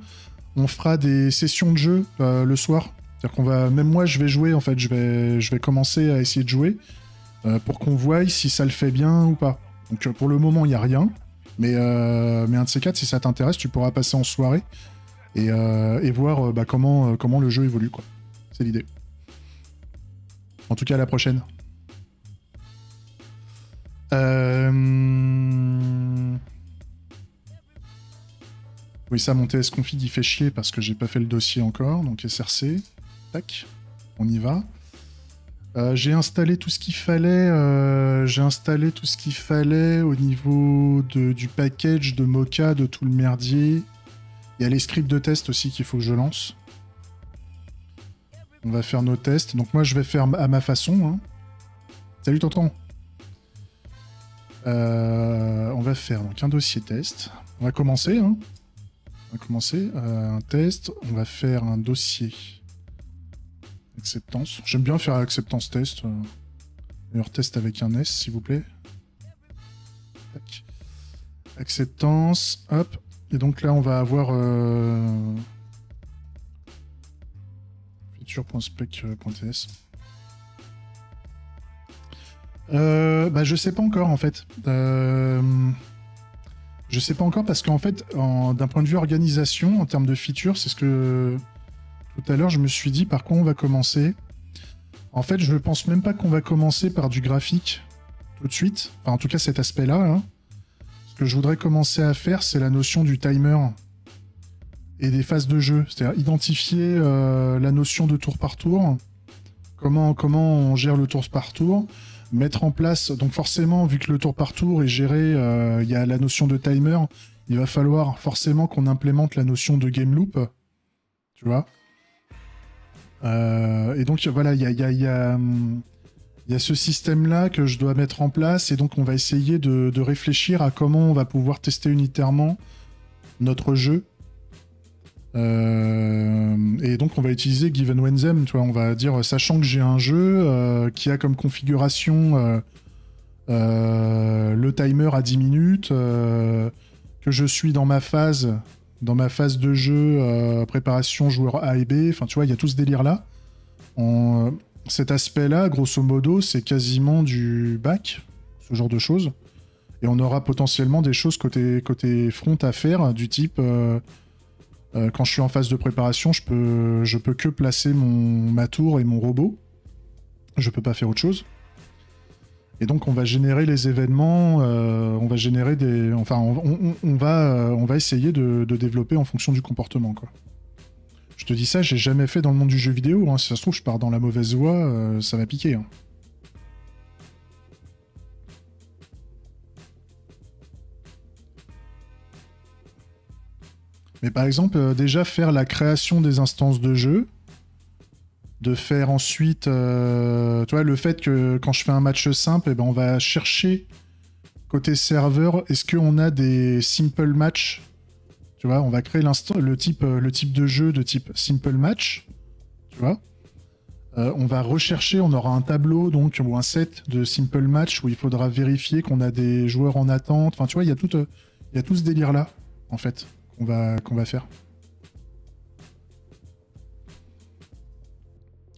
on fera des sessions de jeu le soir. C'est-à-dire qu'on va, même moi, je vais jouer. En fait, je vais commencer à essayer de jouer. pour qu'on voie si ça le fait bien ou pas. Donc pour le moment, il n'y a rien. Mais un de ces quatre, si ça t'intéresse, tu pourras passer en soirée et voir comment le jeu évolue, quoi. C'est l'idée. En tout cas, à la prochaine. Oui, ça, mon TS config, il fait chier parce que j'ai pas fait le dossier encore. Donc SRC. Tac. On y va. J'ai installé tout ce qu'il fallait. Au niveau du package, de Mocha, de tout le merdier. Il y a les scripts de test aussi qu'il faut que je lance. On va faire nos tests. Donc moi, je vais faire à ma façon. Hein. Salut tonton. On va faire donc un dossier test. On va commencer. Hein. On va commencer un test. On va faire un dossier acceptance. J'aime bien faire acceptance test. D'ailleurs, test avec un S, s'il vous plaît. Tac. Acceptance. Hop. Et donc là, on va avoir feature.spec.ts. Je sais pas encore en fait. Je sais pas encore parce qu'en fait, d'un point de vue organisation, en termes de features, c'est ce que tout à l'heure je me suis dit par quoi on va commencer. En fait, je pense même pas qu'on va commencer par du graphique tout de suite. Enfin, en tout cas, cet aspect-là. Hein. Ce que je voudrais commencer à faire, c'est la notion du timer et des phases de jeu. C'est-à-dire identifier la notion de tour par tour. Comment on gère le tour par tour. Mettre en place, donc forcément, vu que le tour par tour est géré, il y a la notion de timer, il va falloir forcément qu'on implémente la notion de game loop, tu vois. Et donc voilà, il y a ce système-là que je dois mettre en place, et donc on va essayer de réfléchir à comment on va pouvoir tester unitairement notre jeu. Et donc on va utiliser Given When Them, tu vois, on va dire, sachant que j'ai un jeu qui a comme configuration le timer à 10 minutes, que je suis dans ma phase de jeu, préparation joueur A et B, enfin tu vois, il y a tout ce délire-là. Cet aspect-là, grosso modo, c'est quasiment du back, ce genre de choses. Et on aura potentiellement des choses côté front à faire, du type... quand je suis en phase de préparation, je peux que placer ma tour et mon robot. Je peux pas faire autre chose. Et donc on va générer les événements, on va générer des... Enfin, on va essayer de développer en fonction du comportement, quoi. Je te dis ça, j'ai jamais fait dans le monde du jeu vidéo. Hein. Si ça se trouve, je pars dans la mauvaise voie, ça va piquer. Hein. Mais par exemple, déjà faire la création des instances de jeu, de faire ensuite, tu vois, le fait que quand je fais un match simple, eh ben, on va chercher côté serveur, est-ce qu'on a des simple match, tu vois, on va créer le type de jeu de type simple match, tu vois. On va rechercher, on aura un tableau donc ou un set de simple match où il faudra vérifier qu'on a des joueurs en attente. Enfin, tu vois, il y a tout ce délire là, en fait. Qu'on va faire.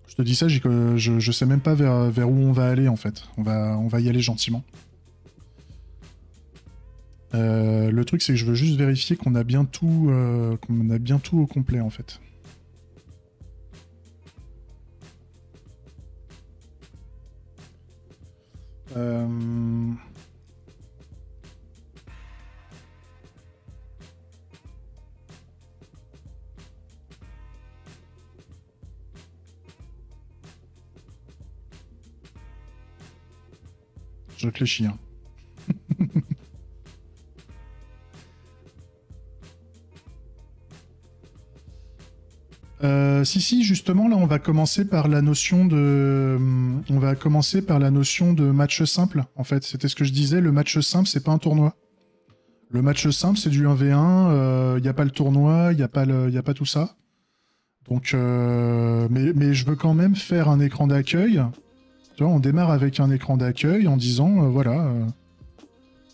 Je te dis ça, je sais même pas vers où on va aller en fait. On va y aller gentiment. Le truc c'est que je veux juste vérifier qu'on a bien tout au complet en fait. Je réfléchis. Hein. Si, justement, là, on va commencer par la notion de match simple, en fait. C'était ce que je disais, le match simple, c'est pas un tournoi. Le match simple, c'est du 1v1, il n'y a pas le tournoi, il n'y a pas tout ça. Donc, mais je veux quand même faire un écran d'accueil. Tu vois, on démarre avec un écran d'accueil en disant, voilà,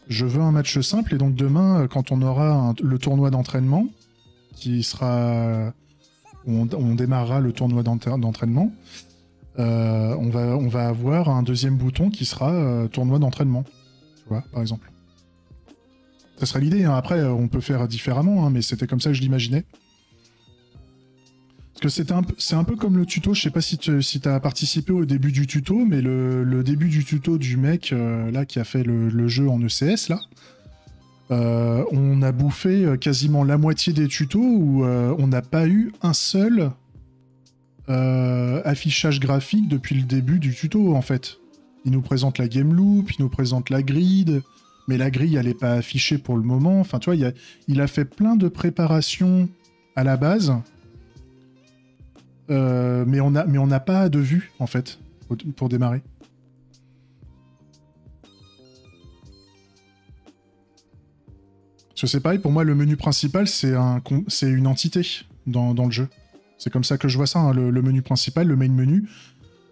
je veux un match simple, et donc demain, quand on aura le tournoi d'entraînement, qui sera... On démarrera le tournoi d'entraînement, on va avoir un deuxième bouton qui sera tournoi d'entraînement. Tu vois, par exemple. Ça serait l'idée, hein. Après, on peut faire différemment, hein, mais c'était comme ça que je l'imaginais. Parce que c'est un peu comme le tuto, je sais pas si t'as participé au début du tuto, mais le début du tuto du mec là qui a fait le jeu en ECS, là, on a bouffé quasiment la moitié des tutos où on n'a pas eu un seul affichage graphique depuis le début du tuto, en fait. Il nous présente la game loop, il nous présente la grid, mais la grille, elle n'est pas affichée pour le moment. Enfin, tu vois, il a fait plein de préparations à la base, mais on n'a pas de vue, en fait, pour démarrer. Parce que c'est pareil, pour moi, le menu principal, c'est une entité dans le jeu. C'est comme ça que je vois ça, hein, le menu principal, le main menu.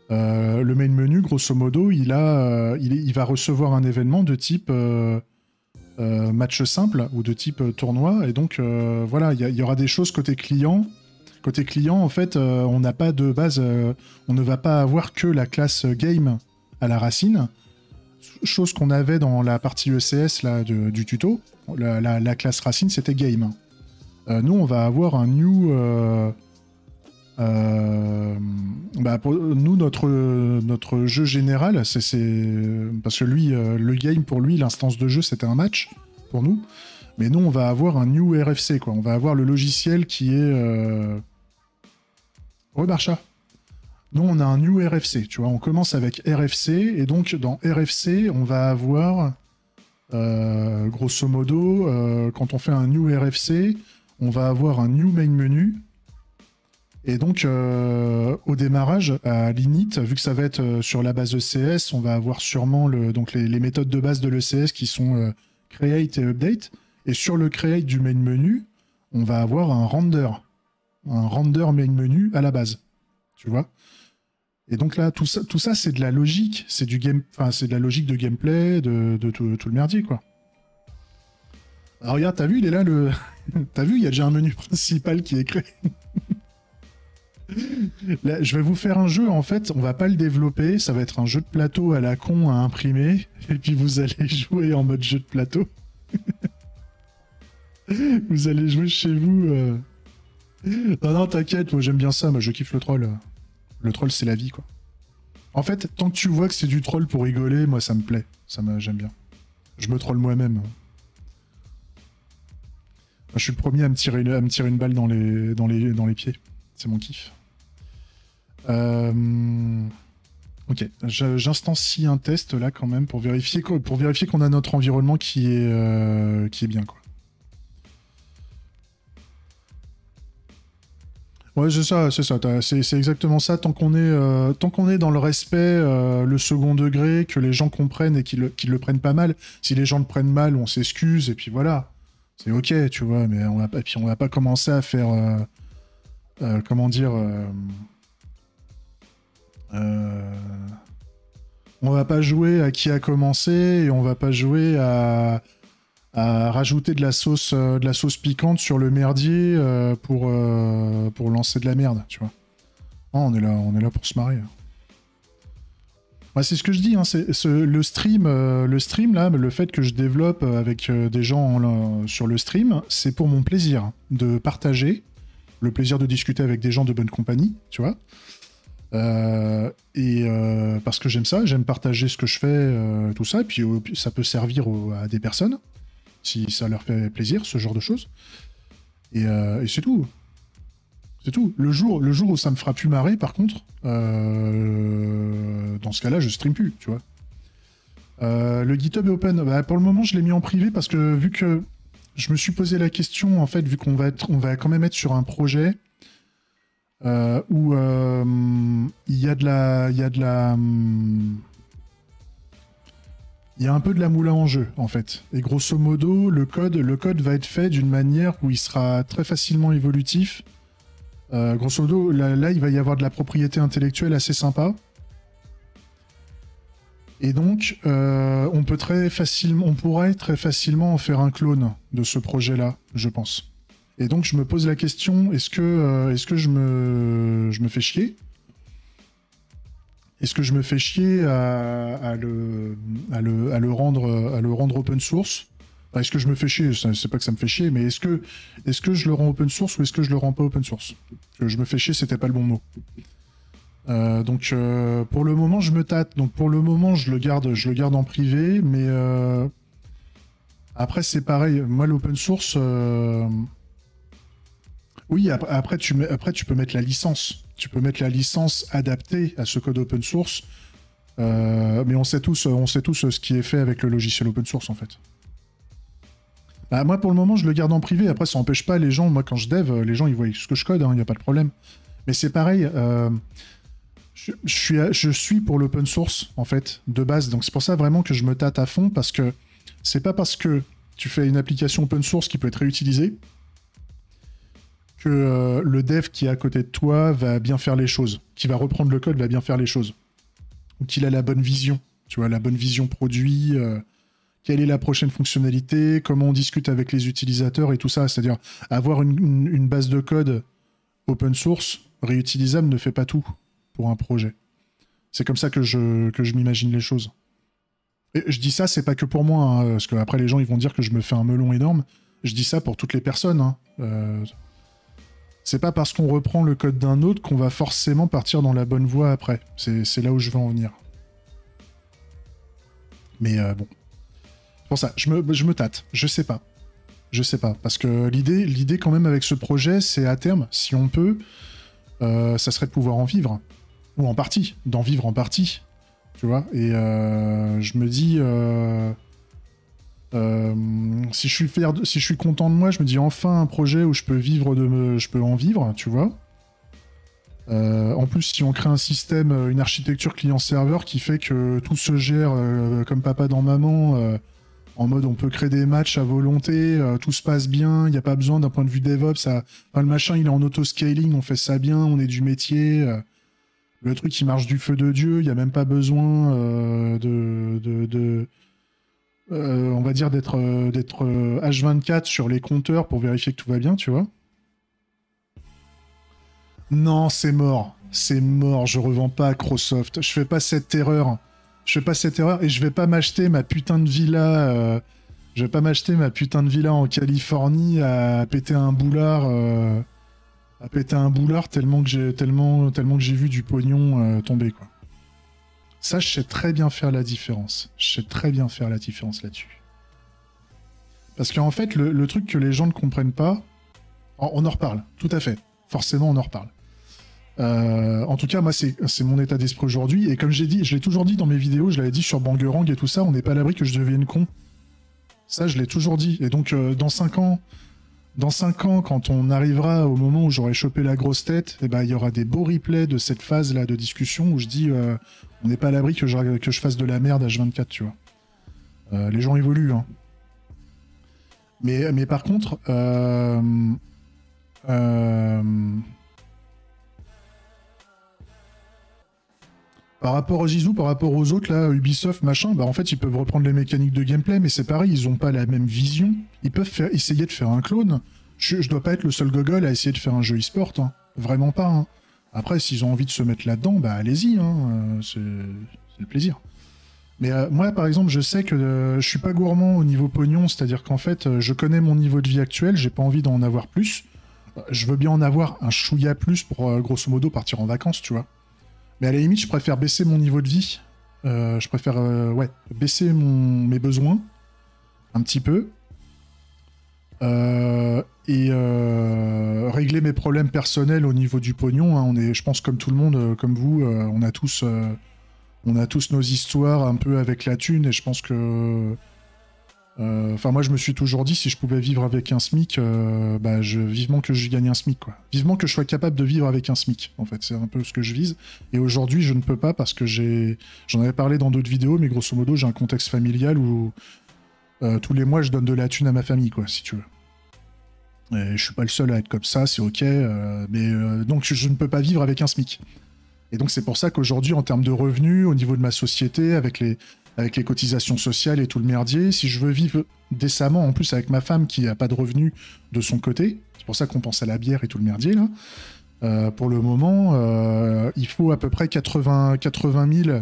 Le main menu, grosso modo, il va recevoir un événement de type match simple ou de type tournoi. Et donc, voilà, il y aura des choses côté client. Côté client, en fait, on n'a pas de base, on ne va pas avoir que la classe game à la racine. Chose qu'on avait dans la partie ECS là, du tuto. La classe racine, c'était game. Nous, on va avoir un new... pour nous, notre jeu général, c'est parce que lui, le game pour lui, l'instance de jeu, c'était un match pour nous. Mais nous, on va avoir un new RFC, quoi. On va avoir le logiciel qui est... Rebarcha. Nous, on a un new RFC, tu vois. On commence avec RFC, et donc dans RFC, on va avoir, grosso modo, quand on fait un new RFC, on va avoir un new main menu. Et donc, au démarrage, à l'init, vu que ça va être sur la base ECS, on va avoir sûrement donc les méthodes de base de l'ECS qui sont create et update. Et sur le create du main menu, on va avoir un render main menu à la base. Tu vois? Et donc là, tout ça c'est de la logique. C'est c'est de la logique de gameplay, de tout le merdier, quoi. Alors regarde, t'as vu, il est là le... T'as vu, il y a déjà un menu principal qui est créé. Là, je vais vous faire un jeu, en fait, on va pas le développer, ça va être un jeu de plateau à la con à imprimer, et puis vous allez jouer en mode jeu de plateau. Vous allez jouer chez vous. Non, t'inquiète, moi j'aime bien ça, moi je kiffe le troll. Le troll, c'est la vie, quoi. En fait, tant que tu vois que c'est du troll pour rigoler, moi ça me plaît, j'aime bien. Je me troll moi-même. Moi, je suis le premier à me tirer une balle dans les pieds. C'est mon kiff. Ok, j'instancie un test là quand même pour vérifier qu'on a notre environnement qui est bien, quoi. Ouais, c'est ça, c'est exactement ça. Tant qu'on est dans le respect, le second degré, que les gens comprennent et qu'ils le prennent pas mal. Si les gens le prennent mal, on s'excuse et puis voilà, c'est ok, tu vois. Mais on va pas commencer à faire, comment dire. On va pas jouer à qui a commencé et on va pas jouer à rajouter de la sauce piquante sur le merdier pour lancer de la merde, tu vois. Non, on est là pour se marrer. Ouais, c'est ce que je dis, hein, le stream là, le fait que je développe avec des gens sur le stream, c'est pour mon plaisir de partager, le plaisir de discuter avec des gens de bonne compagnie, tu vois. Parce que j'aime ça, j'aime partager ce que je fais, tout ça, et puis ça peut servir à des personnes, si ça leur fait plaisir, ce genre de choses. Et c'est tout. C'est tout. Le jour où ça me fera plus marrer, par contre, dans ce cas-là, je stream plus, tu vois. Le GitHub est open. Bah, pour le moment, je l'ai mis en privé parce que vu que je me suis posé la question, en fait, vu qu'on va quand même être sur un projet où il y a un peu de la moula en jeu, en fait. Et grosso modo, le code va être fait d'une manière où il sera très facilement évolutif. Grosso modo, là, il va y avoir de la propriété intellectuelle assez sympa. Et donc, on pourrait très facilement en faire un clone de ce projet-là, je pense. Et donc, je me pose la question, est-ce que je me fais chier Est-ce que je me fais chier à le rendre open source? Enfin, est-ce que je me fais chier? C'est pas que ça me fait chier, mais est-ce que je le rends open source ou est-ce que je le rends pas open source? Que je me fais chier, c'était pas le bon mot. Donc pour le moment, je me tâte. Donc pour le moment, je le garde en privé, mais après c'est pareil. Moi, l'open source, oui, après tu peux mettre la licence. Tu peux mettre la licence adaptée à ce code open source. Mais on sait tous ce qui est fait avec le logiciel open source en fait. Bah, moi pour le moment je le garde en privé, après ça n'empêche pas les gens, moi quand je dev, les gens ils voient ce que je code, il n'y a pas de problème. Mais c'est pareil, je suis pour l'open source en fait, de base, donc c'est pour ça vraiment que je me tâte à fond, parce que c'est pas parce que tu fais une application open source qui peut être réutilisée que le dev qui est à côté de toi va bien faire les choses, qui va reprendre le code va bien faire les choses, ou qu'il a la bonne vision, tu vois, la bonne vision produit, quelle est la prochaine fonctionnalité, comment on discute avec les utilisateurs et tout ça, c'est-à-dire avoir une base de code open source réutilisable ne fait pas tout pour un projet. C'est comme ça que je m'imagine les choses. Et je dis ça, c'est pas que pour moi, hein, parce qu'après les gens ils vont dire que je me fais un melon énorme. Je dis ça pour toutes les personnes. Hein. C'est pas parce qu'on reprend le code d'un autre qu'on va forcément partir dans la bonne voie après. C'est là où je veux en venir. Mais bon. C'est pour ça, je me tâte. Je sais pas. Parce que l'idée quand même avec ce projet, c'est à terme, si on peut, ça serait de pouvoir en vivre. Ou en partie. D'en vivre en partie. Tu vois. Et je me dis... si je suis content de moi, je me dis enfin un projet où je peux en vivre, tu vois. En plus, si on crée un système, une architecture client-serveur qui fait que tout se gère comme papa dans maman, en mode on peut créer des matchs à volonté, tout se passe bien, il n'y a pas besoin d'un point de vue DevOps, le machin il est en auto-scaling, on fait ça bien, on est du métier, le truc il marche du feu de Dieu, il n'y a même pas besoin on va dire d'être H24 sur les compteurs pour vérifier que tout va bien, tu vois. Non, c'est mort, je revends pas à Microsoft, je fais pas cette erreur, et je vais pas m'acheter ma putain de villa, en Californie à péter un boulard, tellement que j'ai vu du pognon tomber, quoi. Ça, je sais très bien faire la différence. Là-dessus. Parce qu'en fait, le truc que les gens ne comprennent pas, on en reparle, tout à fait. Forcément, on en reparle. En tout cas, moi, c'est mon état d'esprit aujourd'hui. Et comme j'ai dit, je l'ai toujours dit dans mes vidéos, je l'avais dit sur Bangerang et tout ça, on n'est pas à l'abri que je devienne con. Ça, je l'ai toujours dit. Et donc, dans 5 ans, quand on arrivera au moment où j'aurai chopé la grosse tête, eh ben, il y aura des beaux replays de cette phase-là de discussion où je dis on n'est pas à l'abri que je fasse de la merde H24, tu vois. Les gens évoluent, hein. Mais par contre, par rapport aux Zizou, par rapport aux autres, là, Ubisoft, machin, bah en fait, ils peuvent reprendre les mécaniques de gameplay, mais c'est pareil, ils ont pas la même vision. Ils peuvent essayer de faire un clone. Je dois pas être le seul gogol à essayer de faire un jeu e-sport, hein. Vraiment pas, hein. Après, s'ils ont envie de se mettre là-dedans, bah allez-y, hein. C'est le plaisir. Mais moi, par exemple, je sais que je suis pas gourmand au niveau pognon, c'est-à-dire qu'en fait, je connais mon niveau de vie actuel, j'ai pas envie d'en avoir plus. Je veux bien en avoir un chouïa plus pour, grosso modo, partir en vacances, tu vois. Mais à la limite, je préfère baisser mon niveau de vie. Je préfère baisser mes besoins un petit peu. Et régler mes problèmes personnels au niveau du pognon. Hein. On est, je pense, comme tout le monde, comme vous, on a tous nos histoires un peu avec la thune. Et je pense que... Enfin, moi, je me suis toujours dit, si je pouvais vivre avec un SMIC, vivement que je gagne un SMIC, quoi. Vivement que je sois capable de vivre avec un SMIC, en fait. C'est un peu ce que je vise. Et aujourd'hui, je ne peux pas parce que j'en avais parlé dans d'autres vidéos, mais grosso modo, j'ai un contexte familial où tous les mois, je donne de la thune à ma famille, quoi, si tu veux. Et je suis pas le seul à être comme ça, c'est ok. Donc, je ne peux pas vivre avec un SMIC. Et donc, c'est pour ça qu'aujourd'hui, en termes de revenus, au niveau de ma société, avec les cotisations sociales et tout le merdier, si je veux vivre décemment, en plus avec ma femme qui n'a pas de revenus de son côté, c'est pour ça qu'on pense à la bière et tout le merdier, là, Pour le moment, il faut à peu près 80 000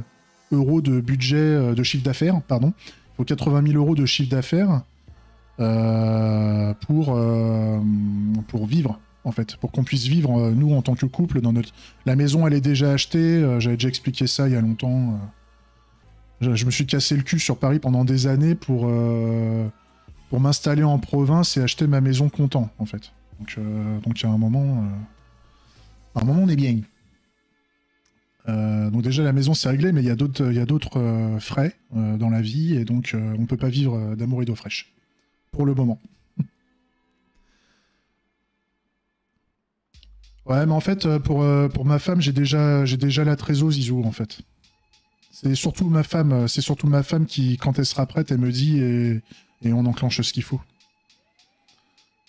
euros de budget, de chiffre d'affaires, pardon. Il faut 80 000 euros de chiffre d'affaires pour vivre, en fait. Pour qu'on puisse vivre, nous, en tant que couple, dans notre... La maison, elle est déjà achetée. J'avais déjà expliqué ça il y a longtemps. Je me suis cassé le cul sur Paris pendant des années pour m'installer en province et acheter ma maison content, en fait. Donc il y a un moment... on est bien. Donc déjà la maison c'est réglé, mais il y a d'autres frais dans la vie, et donc on peut pas vivre d'amour et d'eau fraîche. Pour le moment. Ouais, mais en fait, pour ma femme, j'ai déjà la trésor, Zizou, en fait. C'est surtout ma femme qui, quand elle sera prête, elle me dit et on enclenche ce qu'il faut.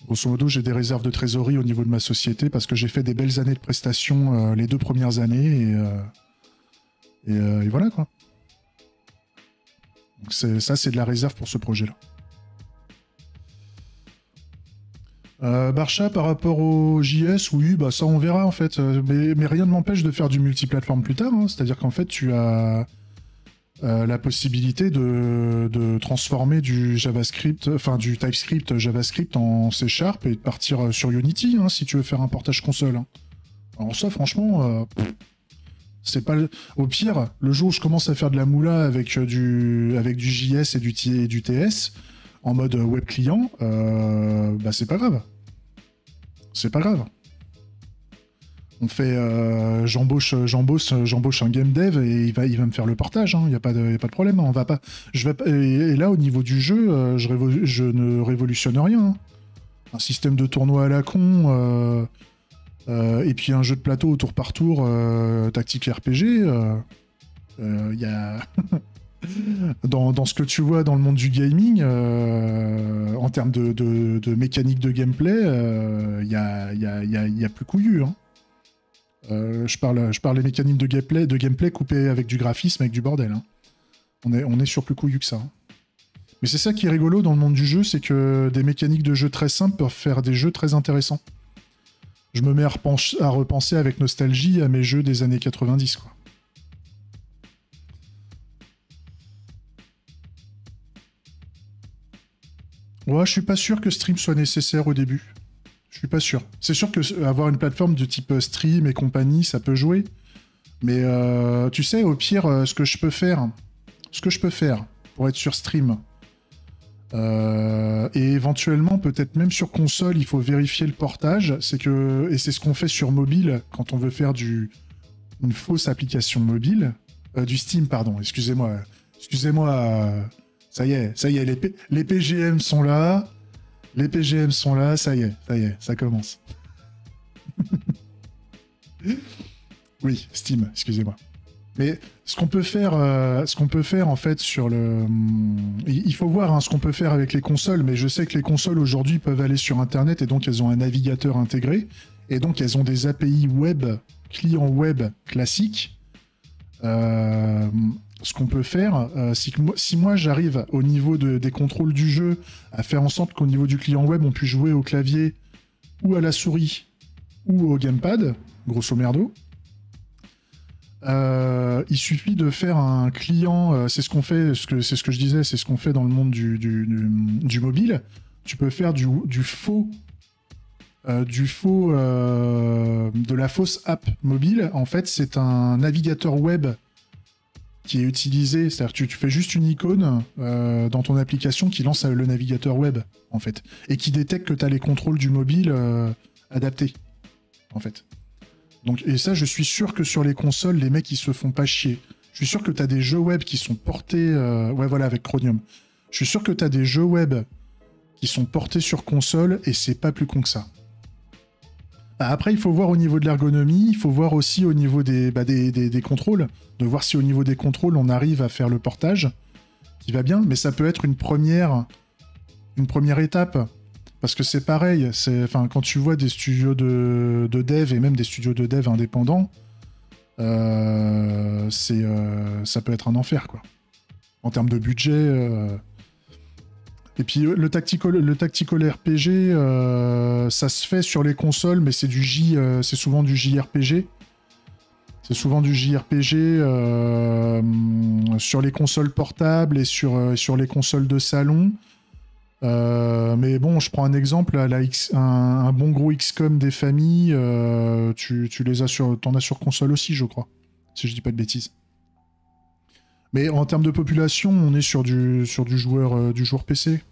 Grosso modo, j'ai des réserves de trésorerie au niveau de ma société parce que j'ai fait des belles années de prestations les 2 premières années et voilà quoi. Donc c'est de la réserve pour ce projet-là. Barcha par rapport au JS, oui, bah ça on verra en fait. Mais rien ne m'empêche de faire du multiplateforme plus tard. Hein. C'est-à-dire qu'en fait, tu as la possibilité de transformer du JavaScript, enfin du TypeScript JavaScript en C# et de partir sur Unity hein, si tu veux faire un portage console. Hein. Alors ça, franchement, c'est pas au pire. Le jour où je commence à faire de la moula avec du JS et du TS en mode web client, bah c'est pas grave. C'est pas grave. On fait, j'embauche un game dev et il va me faire le portage. Il y a pas de problème. On va pas. Et là au niveau du jeu, je ne révolutionne rien. Hein. Un système de tournoi à la con et puis un jeu de plateau au tour par tour tactique RPG. Il y a dans ce que tu vois dans le monde du gaming, en termes de mécanique de gameplay, il y a plus couillu. Hein. Je parle des mécaniques de gameplay coupées avec du graphisme, avec du bordel. Hein. On est sur plus couillu que ça. Hein. Mais c'est ça qui est rigolo dans le monde du jeu, c'est que des mécaniques de jeu très simples peuvent faire des jeux très intéressants. Je me mets à repenser avec nostalgie à mes jeux des années 90, quoi. Ouais, je suis pas sûr que stream soit nécessaire au début. Je suis pas sûr. C'est sûr que avoir une plateforme de type stream et compagnie, ça peut jouer. Mais tu sais, au pire, ce que je peux faire pour être sur stream, et éventuellement, peut-être même sur console, il faut vérifier le portage. Et c'est ce qu'on fait sur mobile quand on veut faire une fausse application mobile. Du Steam, pardon, excusez-moi. Ça y est, les PGM sont là. Les PGM sont là, ça y est, ça commence. Oui, Steam, excusez-moi. Mais ce qu'on peut faire en fait sur le... Il faut voir hein, ce qu'on peut faire avec les consoles, mais je sais que les consoles aujourd'hui peuvent aller sur Internet et donc elles ont un navigateur intégré, et donc elles ont des API web, clients web classiques. Ce qu'on peut faire, si moi j'arrive au niveau des contrôles du jeu à faire en sorte qu'au niveau du client web on puisse jouer au clavier ou à la souris ou au gamepad, grosso merdo, il suffit de faire un client, c'est ce qu'on fait, c'est ce que je disais, c'est ce qu'on fait dans le monde du mobile. Tu peux faire de la fausse app mobile. En fait, c'est un navigateur web qui est utilisé, c'est-à-dire que tu fais juste une icône dans ton application qui lance le navigateur web, en fait, et qui détecte que tu as les contrôles du mobile adaptés, en fait. Donc, et ça, je suis sûr que sur les consoles, les mecs, ils se font pas chier. Je suis sûr que tu as des jeux web qui sont portés... ouais, voilà, avec Chromium. Je suis sûr que tu as des jeux web qui sont portés sur console, et c'est pas plus con que ça. Après, il faut voir au niveau de l'ergonomie, il faut voir aussi au niveau des contrôles, de voir si au niveau des contrôles, on arrive à faire le portage, qui va bien, mais ça peut être une première étape, parce que c'est pareil, quand tu vois des studios de dev, et même des studios de dev indépendants, ça peut être un enfer, quoi. En termes de budget... Et puis le tactical RPG, ça se fait sur les consoles, mais c'est souvent du JRPG. C'est souvent du JRPG sur les consoles portables et sur les consoles de salon. Mais bon, je prends un exemple, un bon gros XCOM des familles, tu les as t'en as sur console aussi, je crois, si je dis pas de bêtises. Mais en termes de population, on est sur du joueur PC.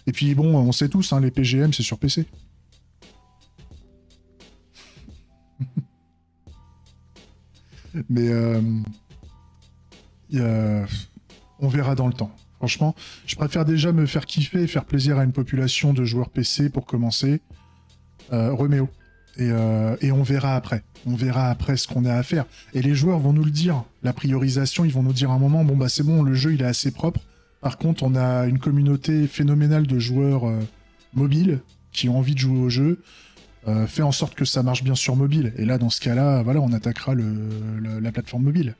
Et puis bon, on sait tous, hein, les PGM, c'est sur PC. Mais on verra dans le temps. Franchement, je préfère déjà me faire kiffer et faire plaisir à une population de joueurs PC pour commencer. Roméo. Et on verra après. On verra après ce qu'on a à faire. Et les joueurs vont nous le dire. La priorisation, ils vont nous dire à un moment, bon bah c'est bon, le jeu il est assez propre. Par contre, on a une communauté phénoménale de joueurs mobiles qui ont envie de jouer au jeu. Fait en sorte que ça marche bien sur mobile. Et là, dans ce cas-là, voilà, on attaquera la plateforme mobile.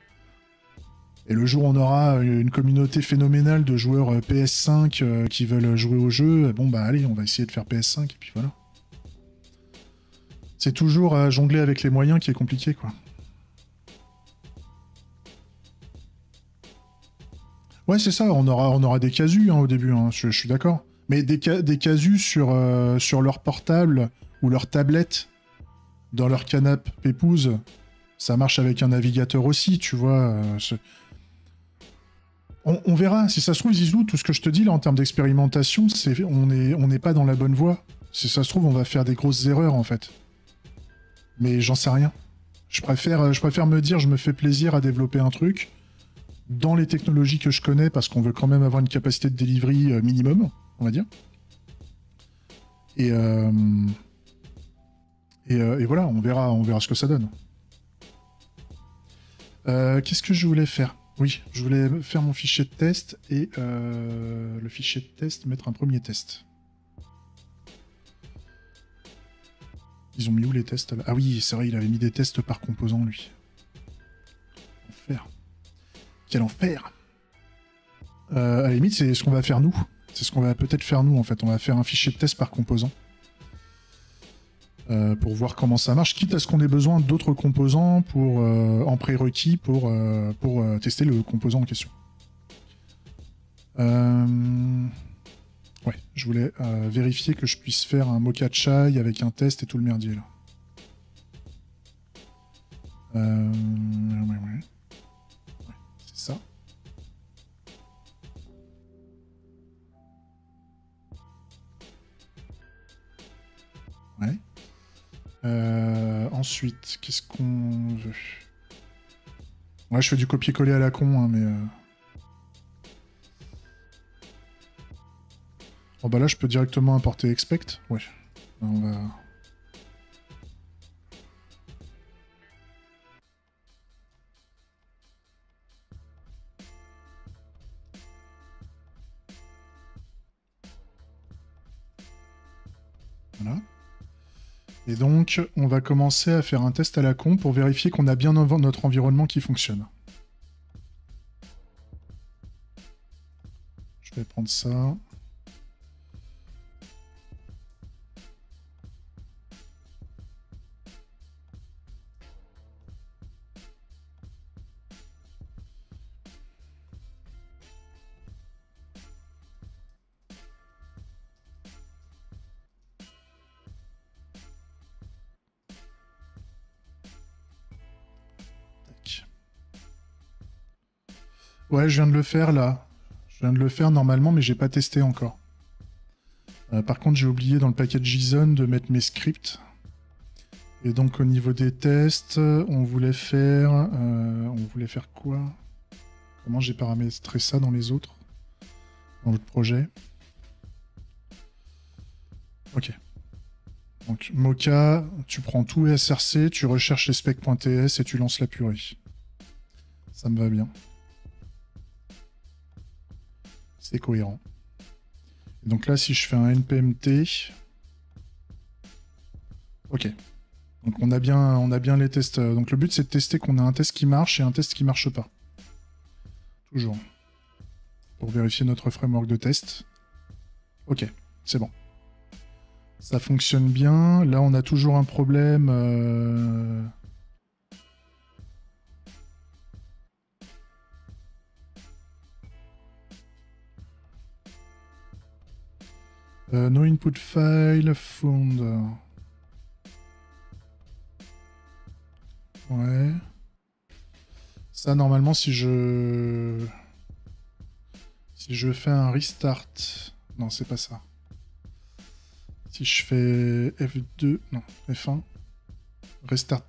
Et le jour où on aura une communauté phénoménale de joueurs PS5 qui veulent jouer au jeu, bon bah allez, on va essayer de faire PS5 et puis voilà. C'est toujours à jongler avec les moyens qui est compliqué, quoi. Ouais, c'est ça, on aura des casus hein, au début, hein, je suis d'accord. Mais des casus sur leur portable ou leur tablette, dans leur canapé pépouze, ça marche avec un navigateur aussi, tu vois. On verra, si ça se trouve, Zizou, tout ce que je te dis là en termes d'expérimentation, on n'est pas dans la bonne voie. Si ça se trouve, on va faire des grosses erreurs en fait. Mais j'en sais rien. Je préfère me dire, je me fais plaisir à développer un truc dans les technologies que je connais, parce qu'on veut quand même avoir une capacité de delivery minimum, on va dire. Et voilà, on verra ce que ça donne. Qu'est-ce que je voulais faire? Oui, je voulais faire mon fichier de test et le fichier de test, mettre un premier test. Ils ont mis où les tests là? Ah oui, c'est vrai, il avait mis des tests par composant, lui. Enfer. Quel enfer! À la limite, c'est ce qu'on va faire nous. C'est ce qu'on va peut-être faire nous, en fait. On va faire un fichier de test par composant. Pour voir comment ça marche, quitte à ce qu'on ait besoin d'autres composants en prérequis pour tester le composant en question. Ouais, je voulais vérifier que je puisse faire un Mocha Chai avec un test et tout le merdier là. Ouais, c'est ça. Ouais. Ensuite, qu'est-ce qu'on veut? Ouais, je fais du copier-coller à la con, hein, mais... Oh bah là, je peux directement importer expect. Ouais. Là, on va... Voilà. Et donc, on va commencer à faire un test à la con pour vérifier qu'on a bien notre environnement qui fonctionne. Je vais prendre ça. Ouais, je viens de le faire là. Je viens de le faire normalement, mais j'ai pas testé encore. Par contre, j'ai oublié dans le package JSON de mettre mes scripts. Et donc au niveau des tests, on voulait faire quoi? Comment j'ai paramétré ça dans les autres? Dans l'autre projet. Ok. Donc Mocha, tu prends tout SRC, tu recherches les specs.ts et tu lances la purée. Ça me va bien. C'est cohérent. Et donc là, si je fais un npmt... Ok. Donc on a bien les tests. Donc le but, c'est de tester qu'on a un test qui marche et un test qui marche pas. Toujours. Pour vérifier notre framework de test. Ok, c'est bon. Ça fonctionne bien. Là, on a toujours un problème. No input file found. Ouais. Ça, normalement, si je fais un restart... Non, c'est pas ça. Si je fais F2... Non, F1. Restart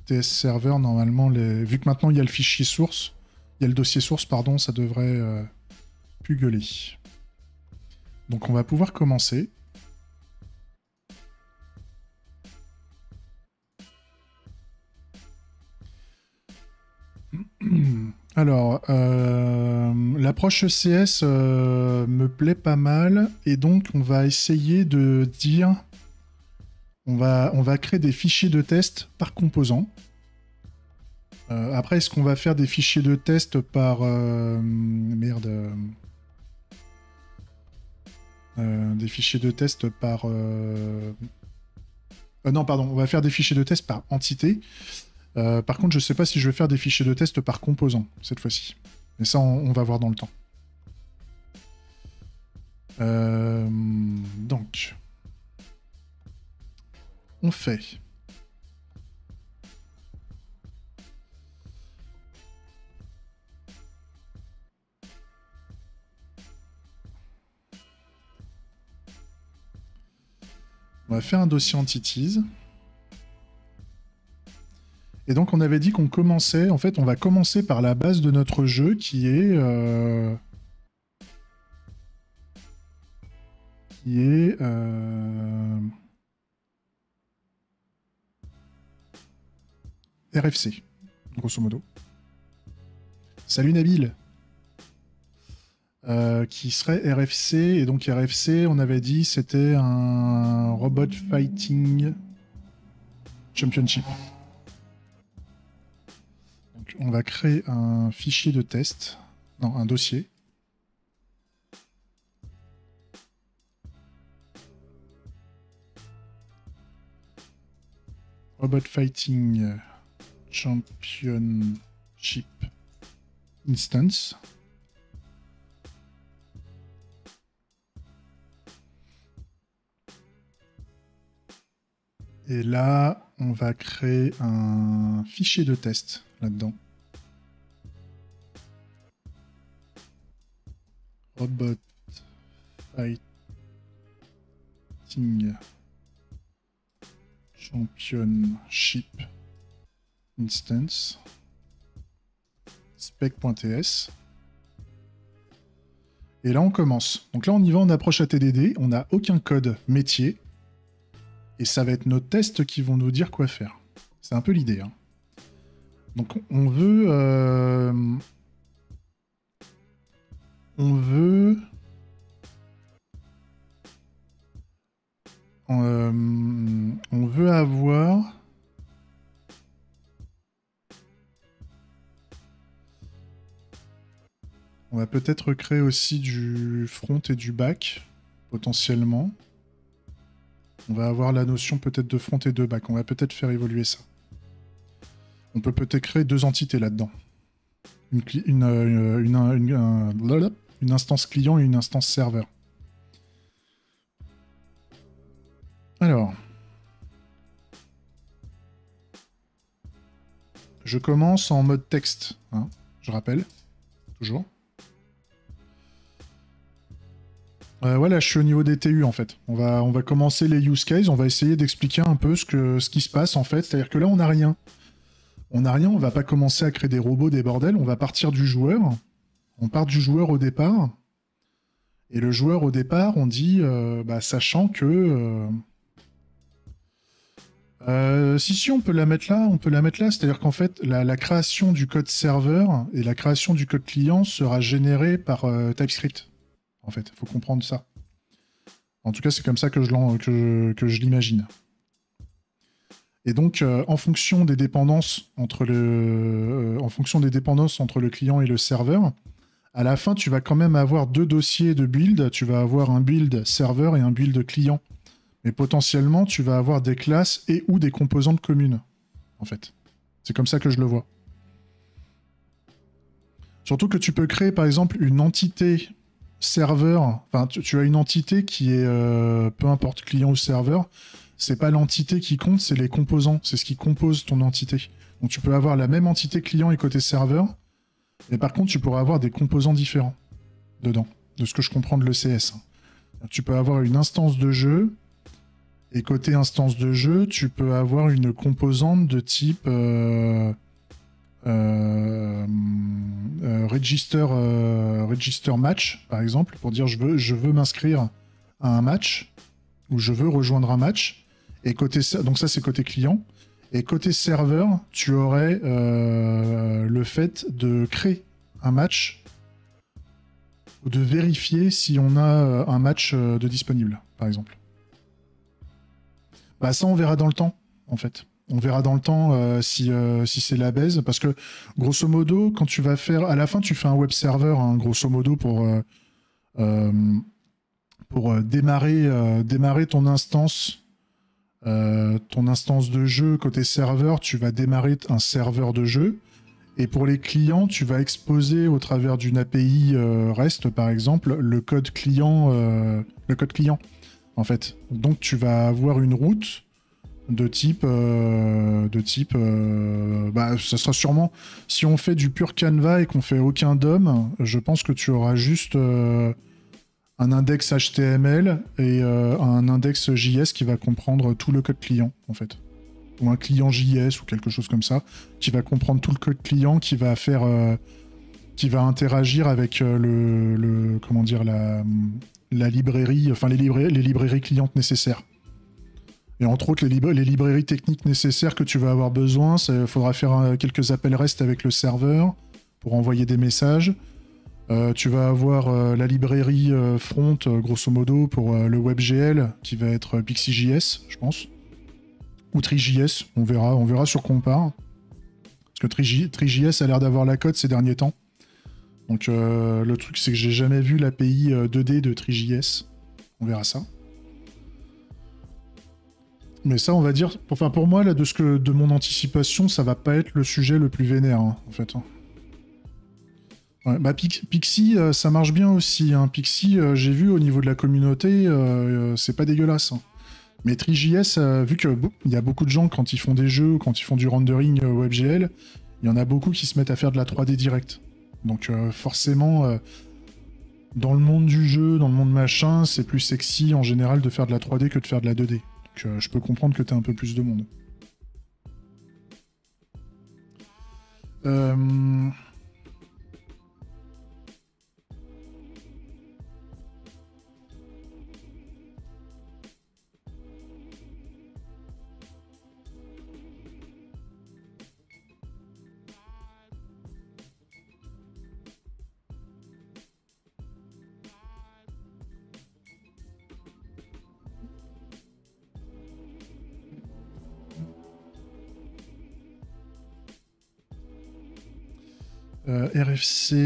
TS server, normalement, vu que maintenant il y a le fichier source, il y a le dossier source, pardon, ça devrait plus gueuler. Donc on va pouvoir commencer. Alors, l'approche ECS me plaît pas mal, et donc on va essayer de dire... On va créer des fichiers de test par composant. Après, est-ce qu'on va faire des fichiers de test par... merde... des fichiers de test par... non, pardon, on va faire des fichiers de test par entité. Par contre, je sais pas si je vais faire des fichiers de test par composant, cette fois-ci. Mais ça, on va voir dans le temps. Donc... On fait... On va faire un dossier entities. Et donc on avait dit qu'on commençait, en fait on va commencer par la base de notre jeu qui est... RFC, grosso modo. Salut Nabil. Qui serait RFC, et donc RFC, on avait dit c'était un Robot Fighting Championship. Donc on va créer un fichier de test, non, un dossier. Robot Fighting Championship Instance. Et là, on va créer un fichier de test là-dedans. Robot Fighting Championship Instance spec.ts. Et là, on commence. Donc là, on y va, on approche ATDD. On n'a aucun code métier. Et ça va être nos tests qui vont nous dire quoi faire. C'est un peu l'idée. Hein. Donc on veut... On veut avoir... On va peut-être créer aussi du front et du back, potentiellement. On va avoir la notion peut-être de front et de back. On va peut-être faire évoluer ça. On peut peut-être créer deux entités là-dedans. Une instance client et une instance serveur. Alors. Je commence en mode texte. Hein, je rappelle. Toujours. Voilà, je suis au niveau des TU en fait. On va commencer les use cases, on va essayer d'expliquer un peu ce qui se passe en fait. C'est-à-dire que là, on n'a rien. On n'a rien, on va pas commencer à créer des robots, des bordels, on va partir du joueur. On part du joueur au départ. Et le joueur au départ, on dit, sachant que... si, on peut la mettre là, C'est-à-dire qu'en fait, la création du code serveur et la création du code client sera générée par TypeScript. En fait, il faut comprendre ça. En tout cas, c'est comme ça que je l'imagine. Et donc, en fonction des dépendances entre le client et le serveur, à la fin, tu vas quand même avoir deux dossiers de build. Tu vas avoir un build serveur et un build client. Mais potentiellement, tu vas avoir des classes et ou des composantes communes, en fait. C'est comme ça que je le vois. Surtout que tu peux créer, par exemple, une entité serveur. Enfin, tu as une entité qui est, peu importe, client ou serveur. C'est pas l'entité qui compte, c'est les composants. C'est ce qui compose ton entité. Donc tu peux avoir la même entité client et côté serveur. Mais par contre, tu pourras avoir des composants différents dedans, de ce que je comprends de l'ECS. Tu peux avoir une instance de jeu, et côté instance de jeu, tu peux avoir une composante de type register match, par exemple, pour dire je veux m'inscrire à un match, ou je veux rejoindre un match. Et côté, donc ça, c'est côté client. Et côté serveur, tu aurais le fait de créer un match ou de vérifier si on a un match de disponible, par exemple. Bah ça, on verra dans le temps, en fait. On verra dans le temps si c'est la baise. Parce que, grosso modo, quand tu vas faire... À la fin, tu fais un web server, hein, grosso modo, pour démarrer ton instance. Ton instance de jeu côté serveur, tu vas démarrer un serveur de jeu. Et pour les clients, tu vas exposer au travers d'une API REST, par exemple, le code client, en fait. Donc tu vas avoir une route de type, bah, ça sera sûrement, si on fait du pur Canva et qu'on fait aucun DOM, je pense que tu auras juste un index HTML et un index JS qui va comprendre tout le code client, en fait. Ou un client JS ou quelque chose comme ça, qui va comprendre tout le code client, qui va faire, qui va interagir avec comment dire, la librairie, enfin les librairies clientes nécessaires. Et entre autres, les librairies techniques nécessaires que tu vas avoir besoin, il faudra faire quelques appels REST avec le serveur pour envoyer des messages. Tu vas avoir la librairie front, grosso modo, pour le WebGL, qui va être PixieJS, je pense. Ou TreeJS, on verra sur quoi on part. Parce que TreeJS a l'air d'avoir la cote ces derniers temps. Donc le truc, c'est que j'ai jamais vu l'API 2D de TreeJS. On verra ça. Mais ça, on va dire... Enfin, pour moi, là, de mon anticipation, ça va pas être le sujet le plus vénère, hein, en fait. Ouais, bah, Pixie, ça marche bien aussi. Hein. Pixie, j'ai vu au niveau de la communauté, c'est pas dégueulasse. Hein. Mais TreeJS, vu qu'il y a beaucoup de gens, quand ils font des jeux, quand ils font du rendering WebGL, il y en a beaucoup qui se mettent à faire de la 3D direct. Donc forcément, dans le monde du jeu, dans le monde machin, c'est plus sexy en général de faire de la 3D que de faire de la 2D. Donc je peux comprendre que t'aies un peu plus de monde. RFC...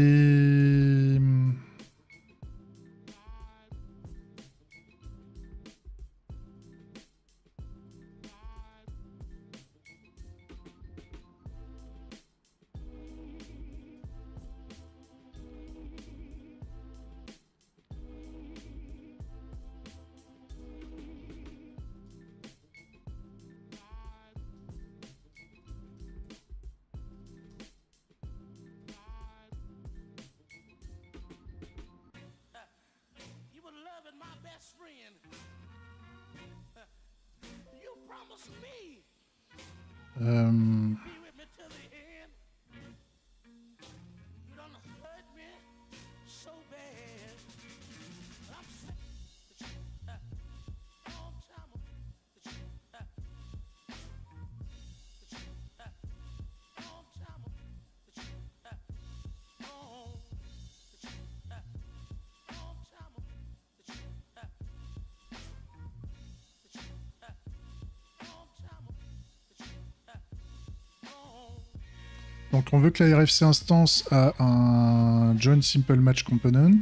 Donc on veut que la RFC instance a un Join Simple Match Component.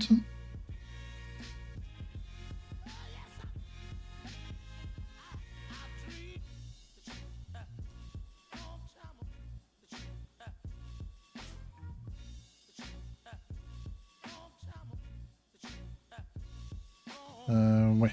Ouais.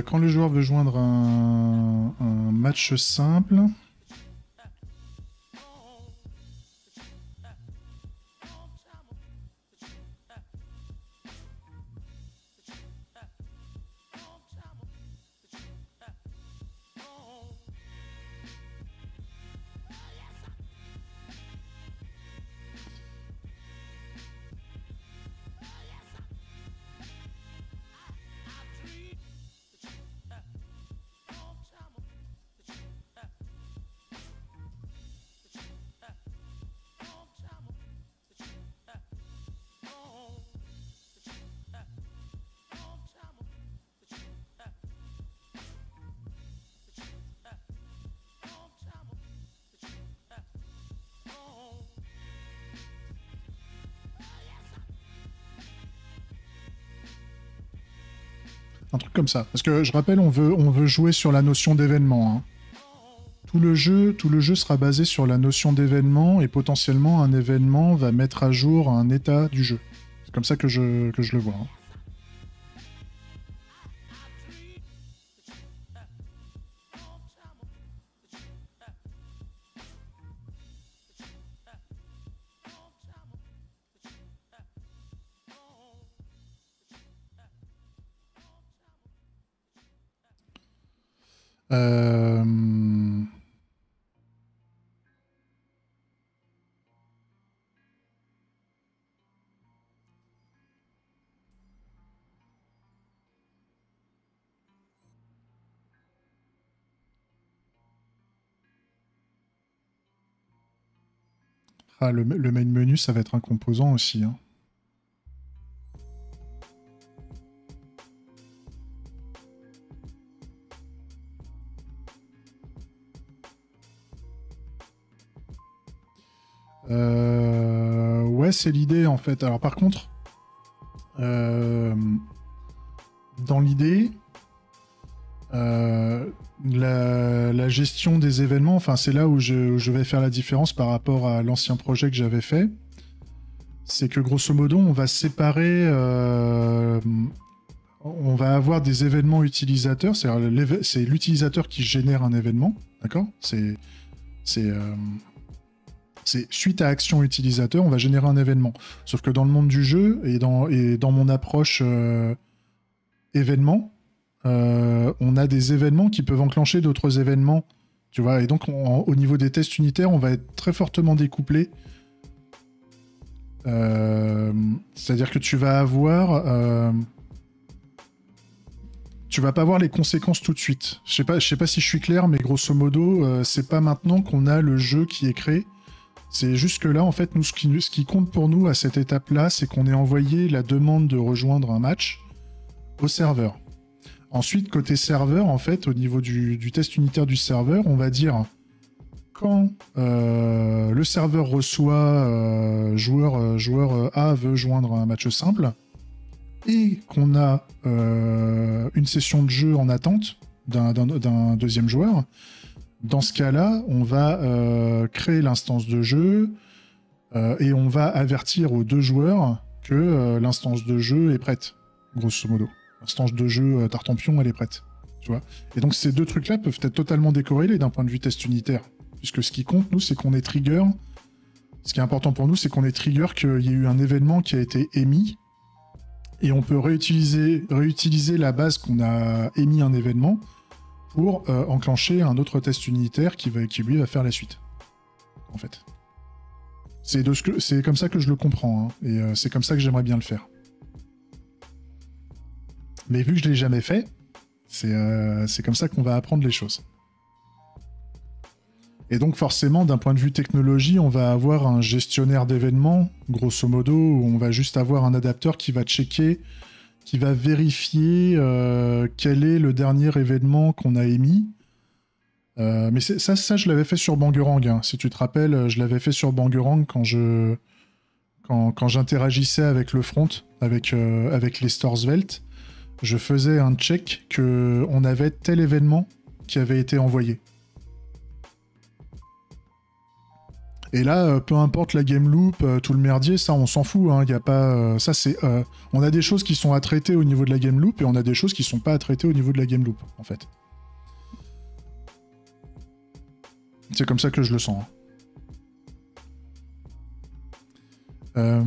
Quand le joueur veut joindre un match simple, un truc comme ça. Parce que je rappelle, on veut jouer sur la notion d'événement. Hein. Tout le jeu sera basé sur la notion d'événement et potentiellement un événement va mettre à jour un état du jeu. C'est comme ça que je le vois. Hein. Ah, le main menu, ça va être un composant aussi. Hein. Ouais, c'est l'idée en fait. Alors par contre, dans l'idée, la gestion des événements, enfin c'est là où je vais faire la différence par rapport à l'ancien projet que j'avais fait. C'est que grosso modo, on va séparer, on va avoir des événements utilisateurs, c'est l'utilisateur qui génère un événement, d'accord ? C'est suite à action utilisateur, on va générer un événement. Sauf que dans le monde du jeu et dans mon approche événement, on a des événements qui peuvent enclencher d'autres événements, tu vois. Et donc, au niveau des tests unitaires, on va être très fortement découplé. C'est-à-dire que tu vas avoir... tu vas pas voir les conséquences tout de suite. Je sais pas si je suis clair, mais grosso modo, c'est pas maintenant qu'on a le jeu qui est créé. C'est juste que là, en fait, nous, ce qui compte pour nous à cette étape-là, c'est qu'on ait envoyé la demande de rejoindre un match au serveur. Ensuite, côté serveur, en fait, au niveau du test unitaire du serveur, on va dire quand le serveur reçoit joueur A veut joindre un match simple et qu'on a une session de jeu en attente d'un deuxième joueur. Dans ce cas-là, on va créer l'instance de jeu et on va avertir aux deux joueurs que l'instance de jeu est prête, grosso modo. L'instance de jeu Tartampion, elle est prête. Tu vois. Et donc ces deux trucs-là peuvent être totalement décorrélés d'un point de vue test unitaire. Puisque ce qui compte, nous, c'est qu'on est trigger. Ce qui est important pour nous, c'est qu'on est trigger qu'il y ait eu un événement qui a été émis Et on peut réutiliser la base qu'on a émis un événement pour enclencher un autre test unitaire qui lui va faire la suite. En fait. C'est comme ça que je le comprends, hein, et c'est comme ça que j'aimerais bien le faire. Mais vu que je l'ai jamais fait, c'est comme ça qu'on va apprendre les choses. Et donc forcément, d'un point de vue technologie, on va avoir un gestionnaire d'événements, grosso modo, où on va juste avoir un adapteur qui va checker, qui va vérifier quel est le dernier événement qu'on a émis. Mais ça, je l'avais fait sur Bangerang. Hein. Si tu te rappelles, je l'avais fait sur Bangerang quand j'interagissais avec le front, avec les Storsvelt. Je faisais un check qu'on avait tel événement qui avait été envoyé. Et là, peu importe la game loop, tout le merdier, ça on s'en fout. Hein, y a pas, ça c'est, on a des choses qui sont à traiter au niveau de la game loop et on a des choses qui sont pas à traiter au niveau de la game loop, en fait. C'est comme ça que je le sens. Hein.